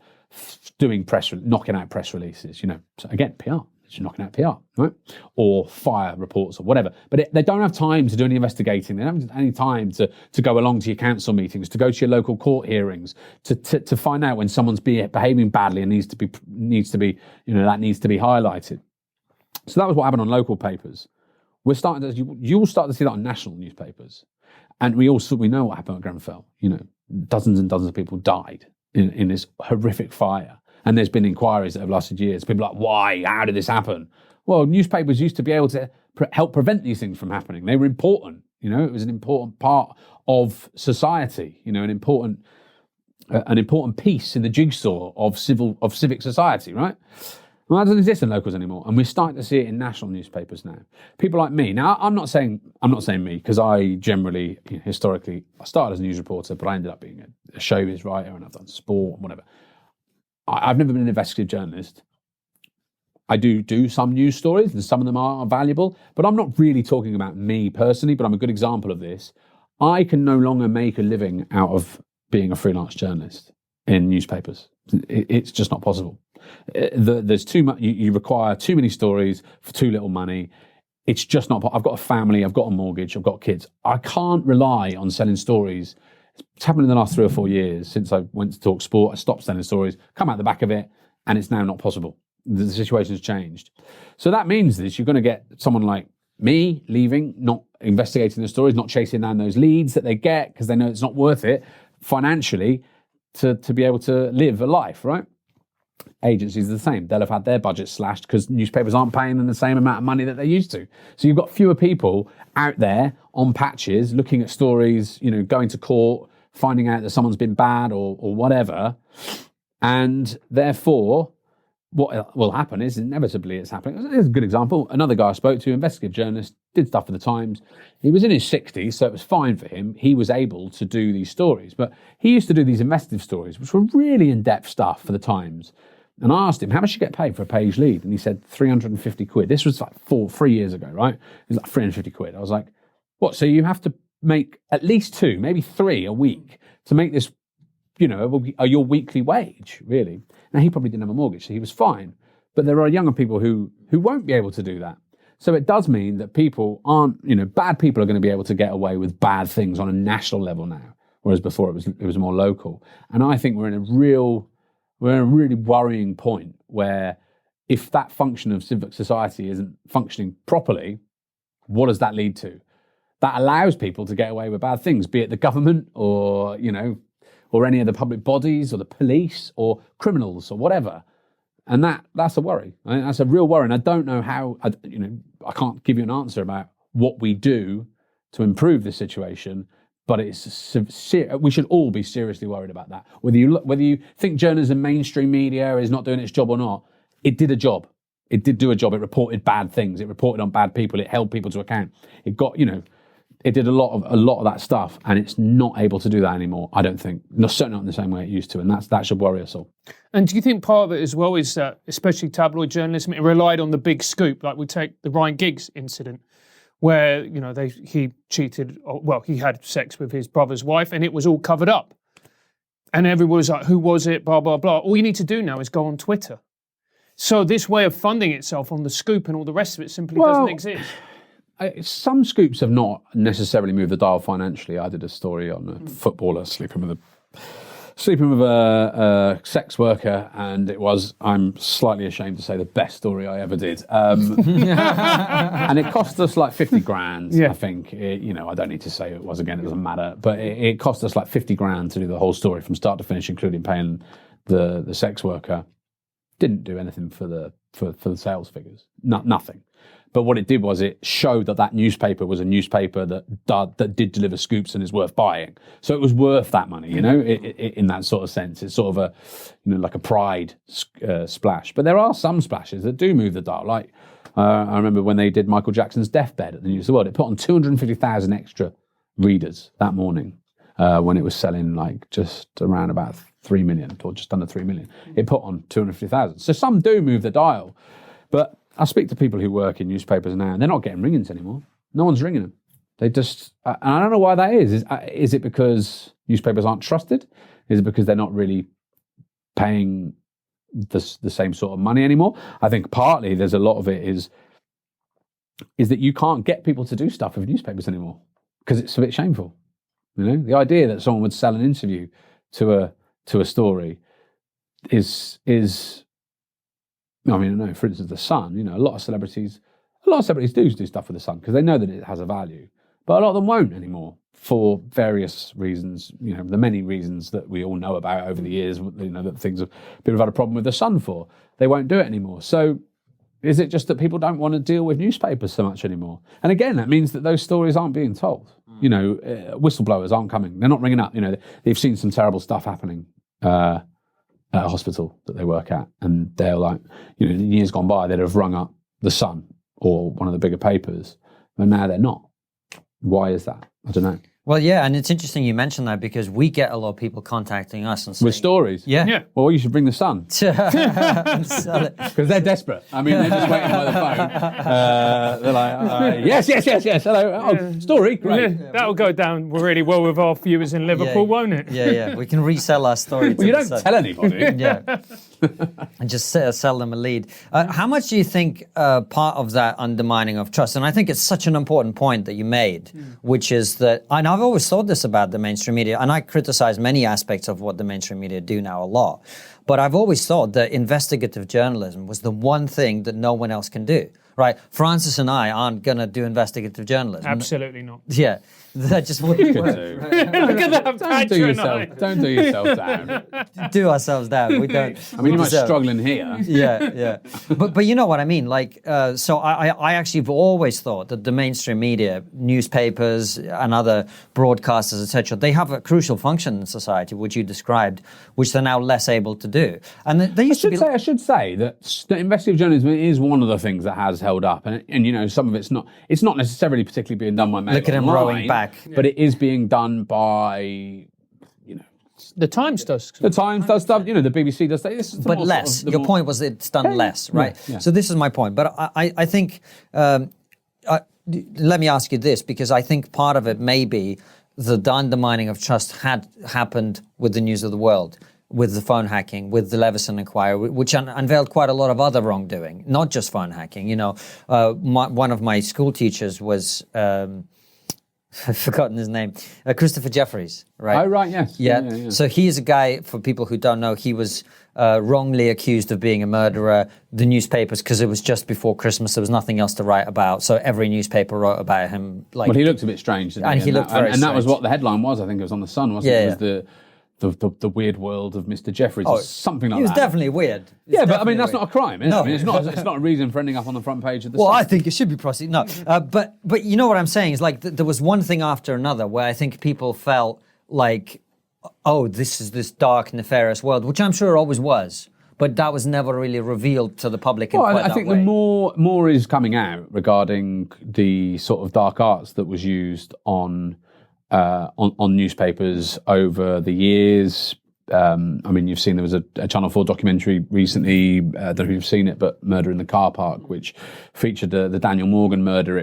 doing knocking out press releases, So again, PR, it's knocking out PR, right? Or fire reports or whatever. But they don't have time to do any investigating. They don't have any time to go along to your council meetings, to go to your local court hearings, to find out when someone's behaving badly and needs to be, that needs to be highlighted. So that was what happened on local papers. We're starting to, you'll start to see that on national newspapers. And we know what happened at Grenfell. Dozens and dozens of people died in this horrific fire. And there's been inquiries that have lasted years. People are like, why? How did this happen? Well, newspapers used to be able to help prevent these things from happening. They were important. It was an important part of society, an important an important piece in the jigsaw of civic society, right? Well, that doesn't exist in locals anymore, and we're starting to see it in national newspapers now. People like me. Now, I'm not saying me, because I generally, historically, I started as a news reporter, but I ended up being a showbiz writer, and I've done sport and whatever. I've never been an investigative journalist. I do some news stories, and some of them are valuable, but I'm not really talking about me personally, but I'm a good example of this. I can no longer make a living out of being a freelance journalist in newspapers. It's just not possible. There's too much. You require too many stories for too little money. It's just not. I've got a family. I've got a mortgage. I've got kids. I can't rely on selling stories. It's happened in the last 3 or 4 years since I went to talk sport. I stopped selling stories, come out the back of it, and it's now not possible. The situation has changed. So that means this: you're going to get someone like me leaving, not investigating the stories, not chasing down those leads that they get because they know it's not worth it financially to be able to live a life, right? Agencies are the same. They'll have had their budget slashed because newspapers aren't paying them the same amount of money that they used to. So you've got fewer people out there on patches looking at stories, going to court, finding out that someone's been bad or whatever. And therefore, what will happen is inevitably it's happening. Here's a good example. Another guy I spoke to, investigative journalist, did stuff for the Times. He was in his 60s, so it was fine for him. He was able to do these stories. But he used to do these investigative stories, which were really in-depth stuff for the Times. And I asked him, how much do you get paid for a page lead? And he said, 350 quid. This was like 3 years ago, right? It was like 350 quid. I was like, what? So you have to make at least 2, maybe 3 a week to make this, your weekly wage, really. Now, he probably didn't have a mortgage, so he was fine. But there are younger people who won't be able to do that. So it does mean that people aren't, bad people are going to be able to get away with bad things on a national level now, whereas before it was more local. And I think we're in a really worrying point where if that function of civic society isn't functioning properly, what does that lead to? That allows people to get away with bad things, be it the government or, or any of the public bodies or the police or criminals or whatever. And that's a worry. I think that's a real worry. And I don't know how, I can't give you an answer about what we do to improve this situation, but we should all be seriously worried about that. Whether you think journalism, mainstream media is not doing its job or not, it did a job. It did do a job. It reported bad things. It reported on bad people. It held people to account. It got, it did a lot of that stuff, and it's not able to do that anymore, I don't think. Certainly not in the same way it used to, and that should worry us all. And do you think part of it as well is that, especially tabloid journalism, it relied on the big scoop? Like we take the Ryan Giggs incident, where he cheated, he had sex with his brother's wife, and it was all covered up, and everyone was like, "Who was it?" Blah blah blah. All you need to do now is go on Twitter. So this way of funding itself on the scoop and all the rest of it simply doesn't exist. Some scoops have not necessarily moved the dial financially. I did a story on a footballer sleeping with a sex worker, and it was, I'm slightly ashamed to say, the best story I ever did. And it cost us like 50 grand, I think. I don't need to say who it was again, it doesn't matter. But it cost us like 50 grand to do the whole story from start to finish, including paying the sex worker. Didn't do anything for the sales figures. Nothing. But what it did was it showed that newspaper was a newspaper that did deliver scoops and is worth buying. So it was worth that money, in that sort of sense. It's sort of a, like a pride splash. But there are some splashes that do move the dial. Like I remember when they did Michael Jackson's deathbed at the News of the World, it put on 250,000 extra readers that morning when it was selling like just around about 3 million or just under 3 million. It put on 250,000. So some do move the dial. But I speak to people who work in newspapers now, and they're not getting ring-ins anymore. No one's ringing them. They just, and I don't know why that is. Is it because newspapers aren't trusted? Is it because they're not really paying the same sort of money anymore? I think partly there's a lot of it is that you can't get people to do stuff with newspapers anymore because it's a bit shameful. The idea that someone would sell an interview to a story is. I know, for instance, The Sun, a lot of celebrities do stuff with The Sun because they know that it has a value. But a lot of them won't anymore for various reasons, the many reasons that we all know about over the years, that people have had a problem with The Sun for. They won't do it anymore. So is it just that people don't want to deal with newspapers so much anymore? And again, that means that those stories aren't being told. Whistleblowers aren't coming. They're not ringing up. They've seen some terrible stuff happening at a hospital that they work at, and they're like, in years gone by, they'd have rung up the Sun or one of the bigger papers, but now they're not. Why is that? I don't know. Well, yeah, and it's interesting you mentioned that because we get a lot of people contacting us and saying, With stories. Yeah. Well, you should bring the Sun. And sell it. Because they're desperate. I mean, they're just waiting by the phone. They're like, yes. Hello. Oh, story. Great. Yeah, that'll go down really well with our viewers in Liverpool, won't it? Yeah. We can resell our story. Well, you don't tell anybody. Yeah. And just sell them a lead. How much do you think part of that undermining of trust, and I think it's such an important point that you made, which is that, and I've always thought this about the mainstream media, and I criticize many aspects of what the mainstream media do now a lot, but I've always thought that investigative journalism was the one thing that no one else can do. Right, Francis and I aren't going to do investigative journalism. Absolutely not. Yeah, that just wouldn't work. Look at that patronise. Don't do yourself down. Do ourselves down. We don't. I mean, you might struggle in here. Yeah. But you know what I mean. Like, so I actually have always thought that the mainstream media, newspapers and other broadcasters, etc., they have a crucial function in society, which you described, which they're now less able to do. And they used to be. I should say that investigative journalism is one of the things that has held up, and some of it's not necessarily particularly being done by Mail Look at him Online, rowing back. but it is being done by The Times does. the Times does stuff. The BBC does stuff. But less. Your point was it's done less, right? Yeah. So this is my point. But I think, let me ask you this, because I think part of it may be the undermining of trust had happened with the News of the World, with the phone hacking, with the Leveson inquiry, which unveiled quite a lot of other wrongdoing, not just phone hacking. One of my school teachers was, I've forgotten his name, Christopher Jeffries, right? Oh, right, yes. Yeah. So he's a guy, for people who don't know, he was wrongly accused of being a murderer. The newspapers, because it was just before Christmas, there was nothing else to write about. So every newspaper wrote about him. Well, he looked a bit strange, didn't he? And he looked very And that was strange. what the headline was. I think it was on the Sun, wasn't it? It was the weird world of Mr. Jeffries, or something like that. He was definitely weird. Yeah, but I mean, that's not a crime, is it? No. I mean, it's not a reason for ending up on the front page of the Well, Sun. I think it should be prosecuted. No, but you know what I'm saying is like there was one thing after another where I think people felt like, oh, this is this dark, nefarious world, which I'm sure always was, but that was never really revealed to the public. Well, I think the more is coming out regarding the sort of dark arts that was used on newspapers over the years. I mean, you've seen there was a Channel 4 documentary recently, I don't know if you've seen it, but Murder in the Car Park, which featured the Daniel Morgan murder.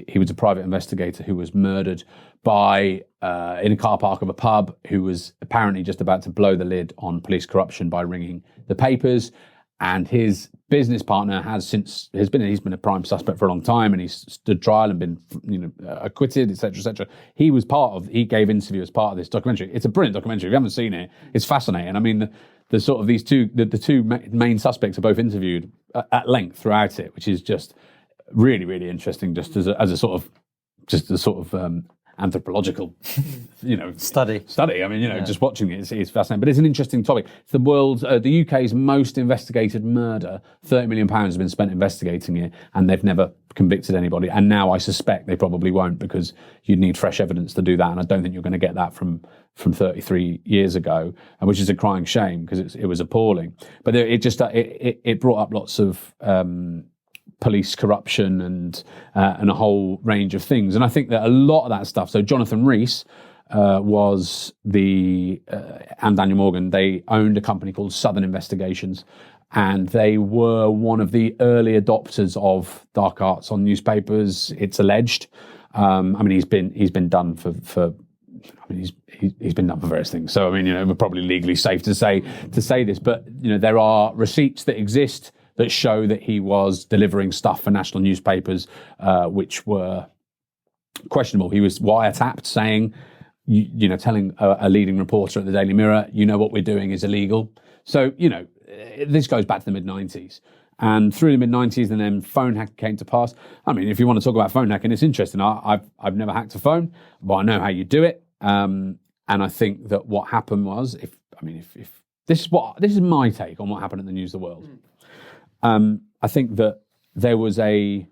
He was a private investigator who was murdered in a car park of a pub, who was apparently just about to blow the lid on police corruption by ringing the papers. And his business partner he's been a prime suspect for a long time, and he's stood trial and been acquitted, etc., etc. He gave interview as part of this documentary. It's a brilliant documentary. If you haven't seen it, it's fascinating. I mean, the sort of these two main suspects are both interviewed at length throughout it, which is just really, really interesting. Just as a sort of anthropological, study. I mean, just watching it, it's fascinating. But it's an interesting topic. It's the UK's most investigated murder. £30 million has been spent investigating it, and they've never convicted anybody. And now I suspect they probably won't, because you'd need fresh evidence to do that. And I don't think you're going to get that from 33 years ago, which is a crying shame, because it was appalling. But it brought up lots of police corruption and a whole range of things. And I think that a lot of that stuff, so Jonathan Rees was and Daniel Morgan, they owned a company called Southern Investigations, and they were one of the early adopters of dark arts on newspapers, it's alleged. I mean, he's been done for he's been done for various things. So, I mean, we're probably legally safe to say this, but, there are receipts that exist that show that he was delivering stuff for national newspapers, which were questionable. He was wiretapped, saying, telling a leading reporter at the Daily Mirror, what we're doing is illegal. So, this goes back to the mid-90s. And through the mid-90s, and then phone hacking came to pass. I mean, if you want to talk about phone hacking, it's interesting. I've never hacked a phone, but I know how you do it. And I think that what happened was, if this is my take on what happened at the News of the World. I think that there was an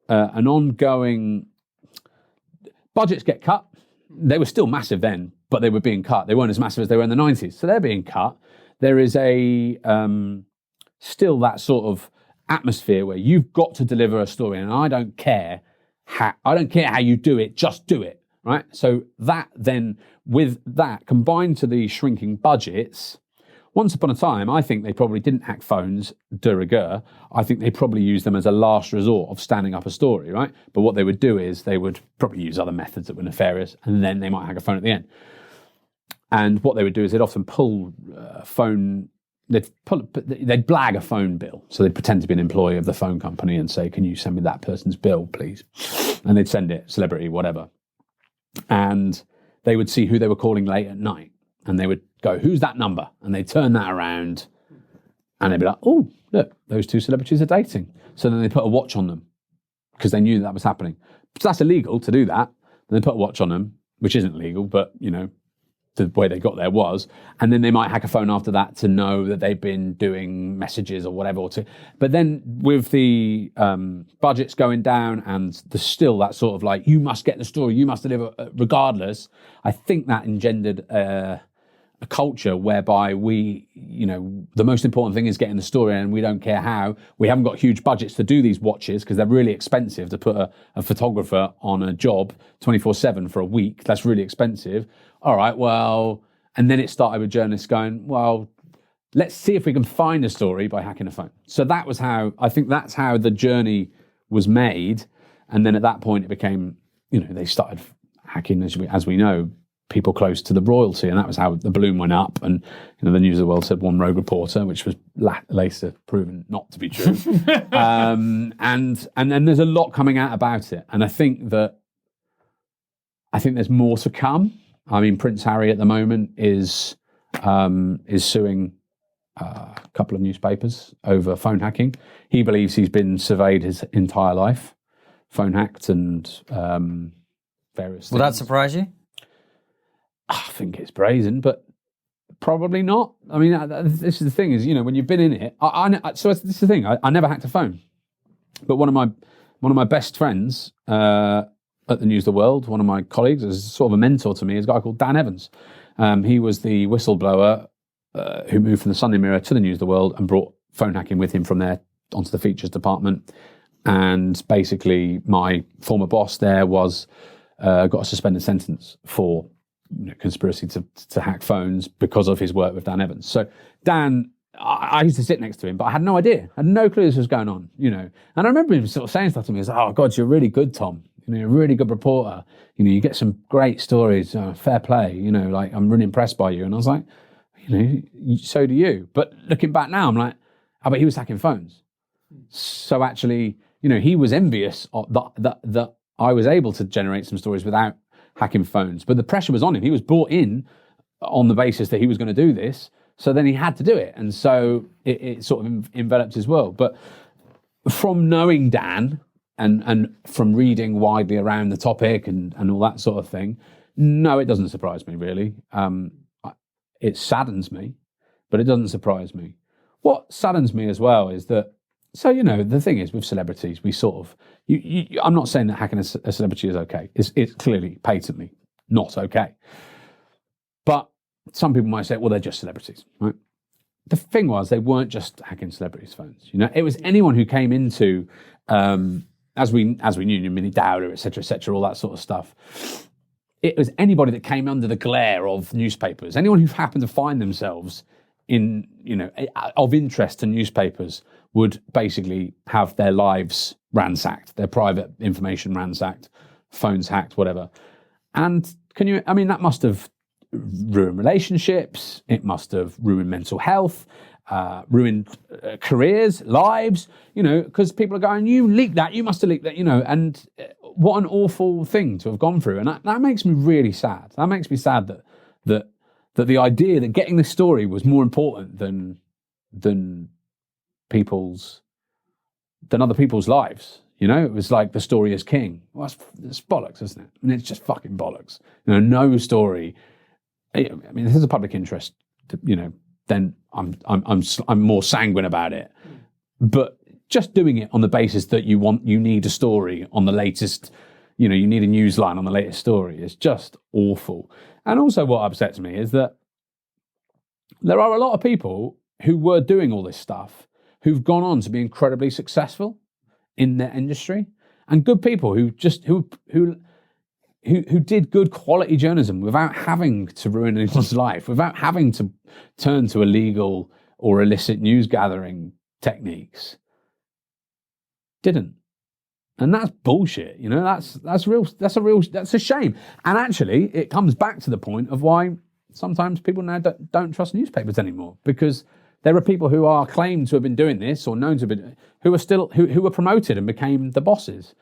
ongoing budgets get cut, they were still massive then, but they were being cut. They weren't as massive as they were in the 90s. So they're being cut. There is a still that sort of atmosphere where you've got to deliver a story, and I don't care how you do it, just do it, right? So that then, with that combined to the shrinking budgets, once upon a time, I think they probably didn't hack phones de rigueur. I think they probably used them as a last resort of standing up a story, right? But what they would do is they would probably use other methods that were nefarious, and then they might hack a phone at the end. And what they would do is they'd often pull a phone, they'd blag a phone bill. So they'd pretend to be an employee of the phone company and say, can you send me that person's bill, please? And they'd send it, celebrity, whatever. And they would see who they were calling late at night. And they would go, who's that number? And they'd turn that around and they'd be like, oh, look, those two celebrities are dating. So then they put a watch on them because they knew that was happening. So that's illegal to do that. And they put a watch on them, which isn't legal, but, you know, the way they got there was. And then they might hack a phone after that to know that they've been doing messages or whatever. But then with the budgets going down and there's still that sort of like, you must get the story, you must deliver regardless, I think that engendered a culture whereby we, you know, the most important thing is getting the story and we don't care how. We haven't got huge budgets to do these watches because they're really expensive to put a photographer on a job 24/7 for a week. That's really expensive. All right, well, and then it started with journalists going, well, let's see if we can find a story by hacking a phone. So that was how, I think that's how the journey was made. And then at that point it became, you know, they started hacking, as we know, people close to the royalty, and that was how the balloon went up. And you know, the News of the World said one rogue reporter, which was later proven not to be true. And then there's a lot coming out about it, and I think there's more to come. I mean, Prince Harry at the moment is suing a couple of newspapers over phone hacking. He believes he's been surveyed his entire life, phone hacked, and various things. Will that surprise you? I think it's brazen, but probably not. I mean, this is the thing: is, you know, when you've been in it. So this is the thing: I never hacked a phone, but one of my best friends at the News of the World, one of my colleagues, is sort of a mentor to me, is a guy called Dan Evans. He was the whistleblower who moved from the Sunday Mirror to the News of the World and brought phone hacking with him from there onto the features department. And basically, my former boss there was got a suspended sentence for conspiracy to hack phones because of his work with Dan Evans. So Dan, I used to sit next to him, but I had no idea. I had no clue this was going on, you know. And I remember him sort of saying stuff to me. He was like, oh, God, you're really good, Tom. You know, you're a really good reporter. You know, you get some great stories, fair play. You know, like, I'm really impressed by you. And I was like, you know, so do you. But looking back now, I'm like, oh, but he was hacking phones. So actually, you know, he was envious that I was able to generate some stories without hacking phones, but the pressure was on him. He was brought in on the basis that he was going to do this, so then he had to do it, and so it sort of enveloped his world. But from knowing Dan and from reading widely around the topic and all that sort of thing, no, it doesn't surprise me really. It saddens me, but it doesn't surprise me. What saddens me as well is that, so, you know, the thing is with celebrities, we sort of, I'm not saying that hacking a celebrity is okay. It's clearly, patently not okay. But some people might say, well, they're just celebrities, right? The thing was, they weren't just hacking celebrities' phones. You know, it was anyone who came into, as we knew, Minnie Dowder, et cetera, all that sort of stuff. It was anybody that came under the glare of newspapers, anyone who happened to find themselves in, you know, of interest to newspapers would basically have their lives ransacked, their private information ransacked, phones hacked, whatever. And that must have ruined relationships, it must have ruined mental health, ruined careers, lives, you know, because people are going, you leaked that, you must have leaked that, you know, and what an awful thing to have gone through. And that makes me really sad. That makes me sad that the idea that getting this story was more important than other people's lives. You know, it was like the story is king. Well, it's bollocks, isn't it? I mean, it's just fucking bollocks. You know, no story. I mean, this is a public interest. You know, then I'm more sanguine about it. But just doing it on the basis that you need a story on the latest, you know, you need a news line on the latest story. It's just awful. And also what upsets me is that there are a lot of people who were doing all this stuff who've gone on to be incredibly successful in their industry, and good people who did good quality journalism without having to ruin anyone's life, without having to turn to illegal or illicit news gathering techniques. Didn't. And that's bullshit, you know, that's a shame. And actually it comes back to the point of why sometimes people now don't trust newspapers anymore, because there are people who are claimed to have been doing this or known to have been, who were promoted and became the bosses.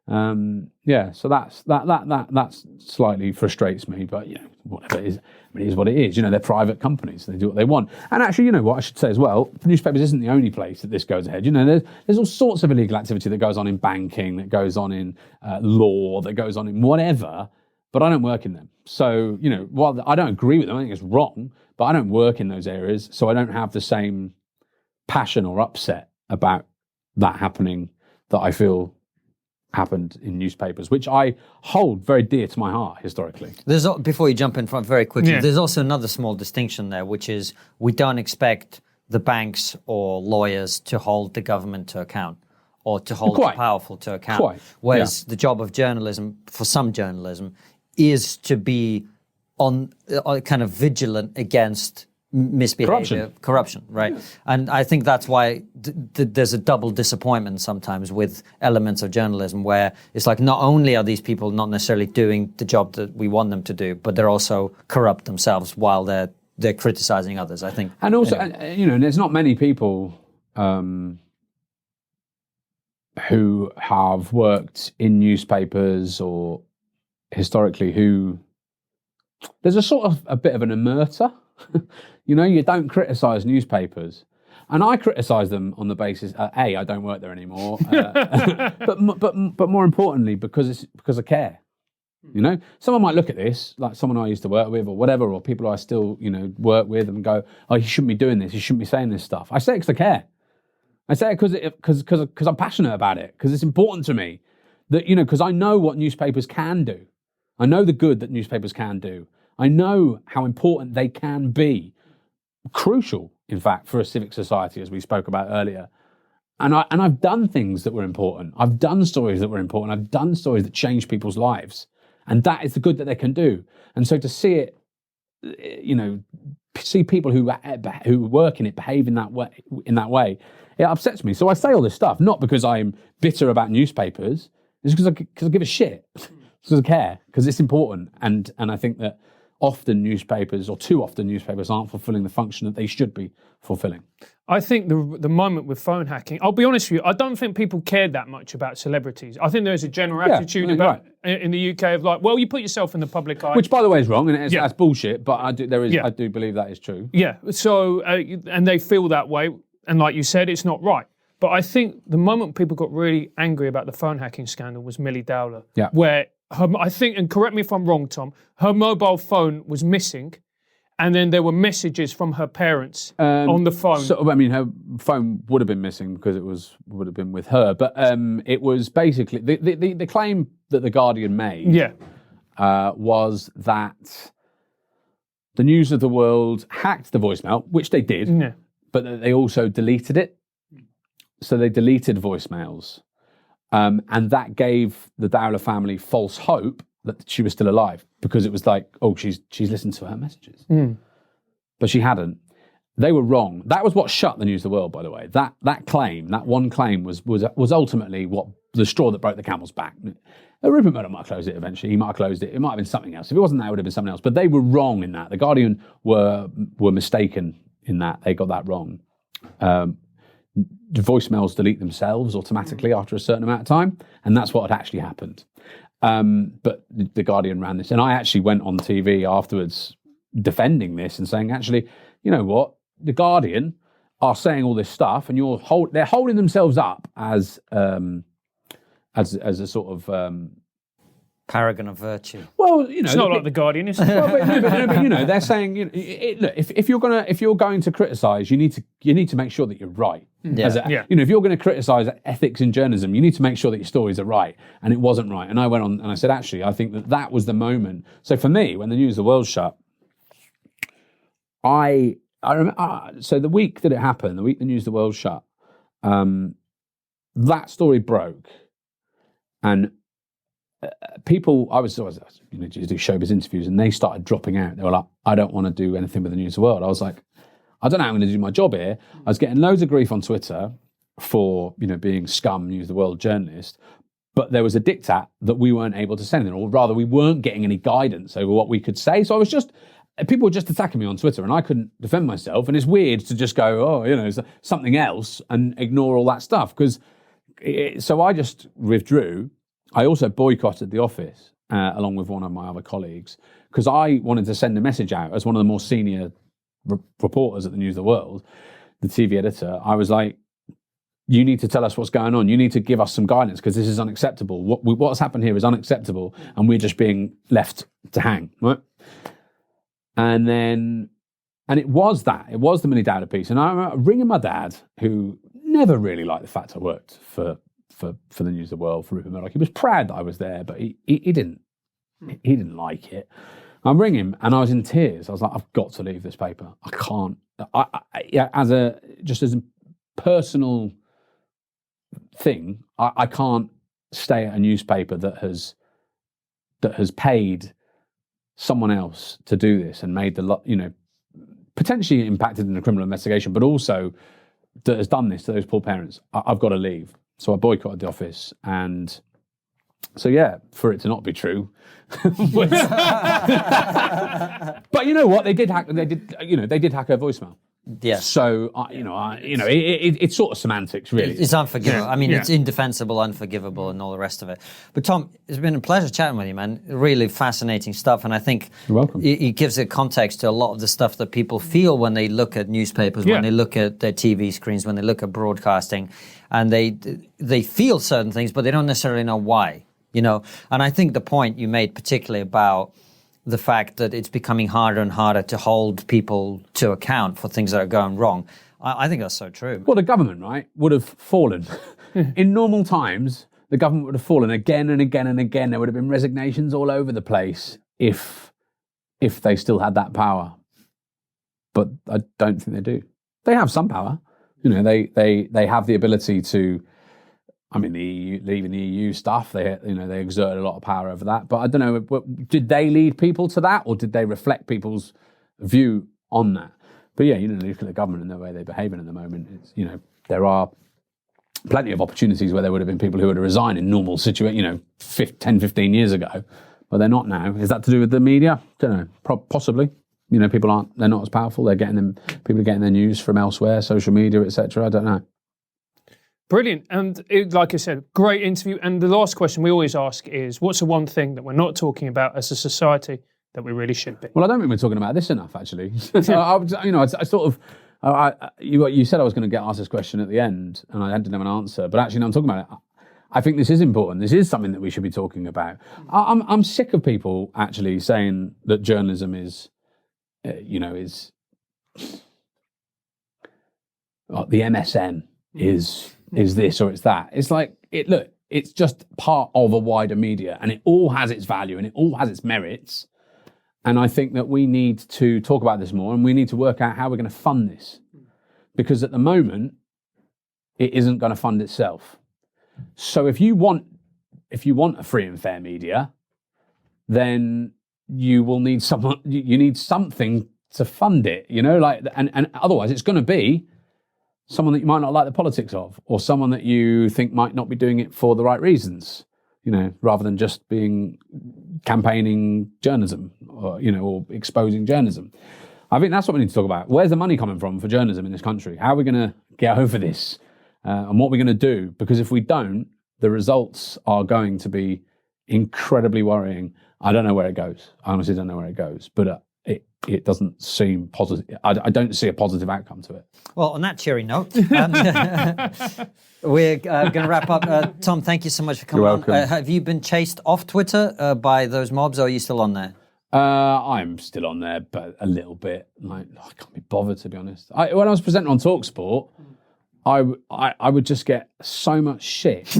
So that slightly frustrates me, but you know, whatever it is, I mean, it is what it is. You know, they're private companies; they do what they want. And actually, you know what I should say as well: newspapers isn't the only place that this goes ahead. You know, there's all sorts of illegal activity that goes on in banking, that goes on in law, that goes on in whatever. But I don't work in them, so you know, while I don't agree with them, I think it's wrong. But I don't work in those areas, so I don't have the same passion or upset about that happening that I feel happened in newspapers, which I hold very dear to my heart historically. Before you jump in front very quickly, Yeah. there's also another small distinction there, which is we don't expect the banks or lawyers to hold the government to account or to hold the powerful to account. Quite. Whereas the job of journalism, for some journalism, is to be on kind of vigilant against misbehavior, corruption, right? Yeah. And I think that's why there's a double disappointment sometimes with elements of journalism, where it's like not only are these people not necessarily doing the job that we want them to do, but they're also corrupt themselves while they're criticizing others, I think. And also, you know, there's not many people who have worked in newspapers or historically who there's a sort of a bit of an omerta. You know, you don't criticise newspapers, and I criticise them on the basis A, I don't work there anymore, but more importantly because I care. You know, someone might look at this, like someone I used to work with or whatever, or people I still, you know, work with, and go, "Oh, you shouldn't be doing this. You shouldn't be saying this stuff." I say it because I care. I say it because I'm passionate about it, because it's important to me that, you know, because I know what newspapers can do. I know the good that newspapers can do. I know how important they can be. Crucial, in fact, for a civic society, as we spoke about earlier. And I've done things that were important. I've done stories that were important. I've done stories that changed people's lives. And that is the good that they can do. And so to see it, you know, see people who work in it behave in that way, it upsets me. So I say all this stuff, not because I'm bitter about newspapers, it's because I give a shit. Because I care, because it's important. And I think that often newspapers, or too often newspapers, aren't fulfilling the function that they should be fulfilling. I think the moment with phone hacking, I'll be honest with you, I don't think people cared that much about celebrities. I think there's a general attitude about in the UK of like, well, you put yourself in the public eye. Which, by the way, is wrong, and that's bullshit, but I do believe that is true. Yeah, so, and they feel that way, and like you said, it's not right. But I think the moment people got really angry about the phone hacking scandal was Millie Dowler, where I think, and correct me if I'm wrong, Tom, her mobile phone was missing, and then there were messages from her parents on the phone. So, I mean, her phone would have been missing because would have been with her, but it was basically the claim that the Guardian made was that the News of the World hacked the voicemail, which they did, but that they also deleted it. So they deleted voicemails. And that gave the Dowler family false hope that she was still alive, because it was like, oh, she's listened to her messages. But she hadn't. They were wrong. That was what shut the News of the World, by the way. That one claim was ultimately what the straw that broke the camel's back. Rupert Murdoch might have closed it eventually. He might have closed it. It might have been something else. If it wasn't that, it would have been something else. But they were wrong in that. The Guardian were mistaken in that. They got that wrong. The voicemails delete themselves automatically after a certain amount of time, and that's what had actually happened. But the Guardian ran this, and I actually went on TV afterwards defending this and saying, actually, you know what, the Guardian are saying all this stuff, and they're holding themselves up as a sort of Paragon of virtue. Well, you know, It's not like the Guardian, is it? well, but, you know, they're saying, look, if you're going to criticise, you need to make sure that you're right. Yeah. You know, if you're going to criticise ethics in journalism, you need to make sure that your stories are right. And it wasn't right. And I went on and I said, actually, I think that was the moment. So for me, when the News of the World shut, I remember. So the week that it happened, the week the News of the World shut, that story broke, and people, I was just do showbiz interviews, and they started dropping out. They were like, I don't want to do anything with the News of the World. I was like, I don't know how I'm going to do my job here. I was getting loads of grief on Twitter for, you know, being scum News of the World journalist, but there was a diktat that we weren't able to say anything, or rather we weren't getting any guidance over what we could say. So people were just attacking me on Twitter, and I couldn't defend myself. And it's weird to just go, oh, you know, something else, and ignore all that stuff. So I just withdrew. I also boycotted the office along with one of my other colleagues, because I wanted to send a message out as one of the more senior reporters at the News of the World, the TV editor. I was like, you need to tell us what's going on. You need to give us some guidance, because this is unacceptable. What's happened here is unacceptable, and we're just being left to hang, right? And it was the Millie Dowler piece. And I remember ringing my dad, who never really liked the fact I worked for the News of the World, for Rupert Murdoch. He was proud that I was there, but he didn't like it. I'm ringing him, and I was in tears. I was like, I've got to leave this paper. I can't. As a personal thing, I can't stay at a newspaper that has paid someone else to do this and made potentially impacted in a criminal investigation, but also that has done this to those poor parents. I've got to leave. So I boycotted the office, and so yeah, for it to not be true. But you know what? They did hack her voicemail. Yes. So it's sort of semantics, really. It's unforgivable. Yeah. I mean, Yeah. it's indefensible, unforgivable, and all the rest of it. But Tom, it's been a pleasure chatting with you, man. Really fascinating stuff, and I think You're welcome. it gives a context to a lot of the stuff that people feel when they look at newspapers, when they look at their TV screens, when they look at broadcasting, and they feel certain things, but they don't necessarily know why. You know, and I think the point you made, particularly about the fact that it's becoming harder and harder to hold people to account for things that are going wrong. I think that's so true. Well, the government, right, would have fallen. In normal times, the government would have fallen again and again and again. There would have been resignations all over the place if they still had that power. But I don't think they do. They have some power. You know, they have the ability to. I mean, leaving the EU stuff, they exerted a lot of power over that. But I don't know, did they lead people to that, or did they reflect people's view on that? But yeah, you know, look at the government and the way they're behaving at the moment. It's, you know, there are plenty of opportunities where there would have been people who would have resigned in normal situation, you know, 10, 15 years ago, but they're not now. Is that to do with the media? Don't know. Possibly. You know, they're not as powerful. People are getting their news from elsewhere, social media, etc. I don't know. Brilliant. And like I said, great interview. And the last question we always ask is, what's the one thing that we're not talking about as a society that we really should be? Well, I don't think we're talking about this enough, actually. You said I was going to get asked this question at the end, and I didn't have an answer. But actually, no, I'm talking about it. I think this is important. This is something that we should be talking about. I'm sick of people actually saying that journalism is the MSN is this or it's that. It's like, it's just part of a wider media, and it all has its value and it all has its merits. And I think that we need to talk about this more, and we need to work out how we're going to fund this, because at the moment it isn't going to fund itself. So if you want a free and fair media, then you will need you need something to fund it, you know, like, and otherwise it's going to be someone that you might not like the politics of, or someone that you think might not be doing it for the right reasons, you know, rather than just being campaigning journalism or exposing journalism. I think that's what we need to talk about. Where's the money coming from for journalism in this country? How are we going to get over this? And what we're going to do? Because if we don't, the results are going to be incredibly worrying. I don't know where it goes. I honestly don't know where it goes. But it doesn't seem positive. I don't see a positive outcome to it. Well, on that cheery note, we're going to wrap up. Tom, thank you so much for coming You're on. welcome. Have you been chased off Twitter by those mobs, or are you still on there? I'm still on there, but a little bit. Like, I can't be bothered, to be honest. When I was presenting on TalkSport, I would just get so much shit.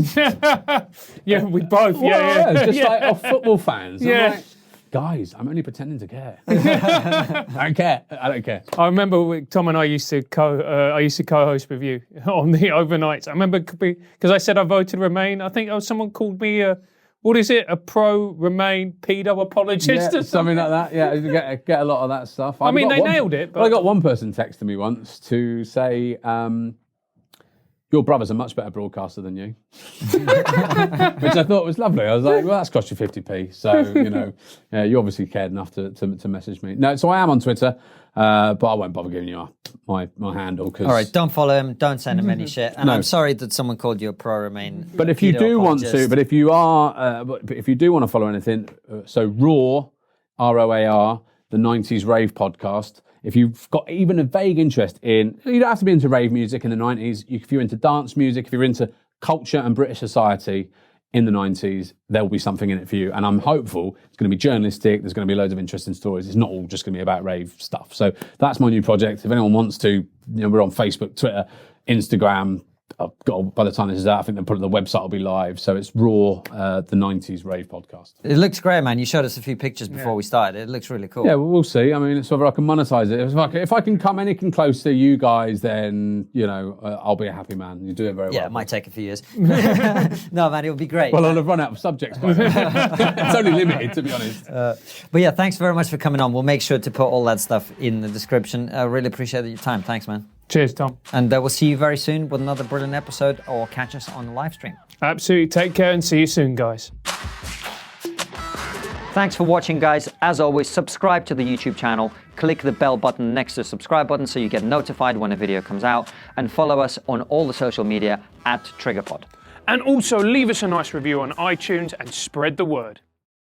Yeah, we both. Yeah. It's just like of football fans. Yeah. I'm like, guys, I'm only pretending to care. I don't care. I remember Tom and I used to co-host with you on the overnights. I remember because I said I voted Remain. I think someone called me a pro-Remain pedo apologist or something like that. Yeah, you get a lot of that stuff. I mean, they nailed it. But I got one person texting me once to say, your brother's a much better broadcaster than you. Which I thought was lovely. I was like, well, that's cost you 50p. So, you obviously cared enough to message me. No, so I am on Twitter, but I won't bother giving you my handle. All right, don't follow him. Don't send him any shit. And I'm sorry that someone called you a pro-Remain. But if you do want to, but if you do want to follow anything, so RAW, ROAR, the 90s Rave podcast, if you've got even a vague interest in, you don't have to be into rave music in the 90s. If you're into dance music, if you're into culture and British society in the 90s, there will be something in it for you. And I'm hopeful it's going to be journalistic. There's going to be loads of interesting stories. It's not all just going to be about rave stuff. So that's my new project. If anyone wants to, we're on Facebook, Twitter, Instagram. By the time this is out, I think the website will be live. So it's RAW, the 90s Rave podcast. It looks great, man. You showed us a few pictures before we started. It looks really cool. Yeah, well, we'll see. I mean, it's whether I can monetize it. If I can come anything close to you guys, then, I'll be a happy man. You do it very well. Yeah, it might take a few years. No, man, it'll be great. Well, I'll have run out of subjects by then. It's only limited, to be honest. But yeah, thanks very much for coming on. We'll make sure to put all that stuff in the description. I really appreciate your time. Thanks, man. Cheers, Tom. And we'll see you very soon with another brilliant episode, or catch us on the live stream. Absolutely. Take care and see you soon, guys. Thanks for watching, guys. As always, subscribe to the YouTube channel. Click the bell button next to the subscribe button so you get notified when a video comes out. And follow us on all the social media @TriggerPod. And also leave us a nice review on iTunes and spread the word.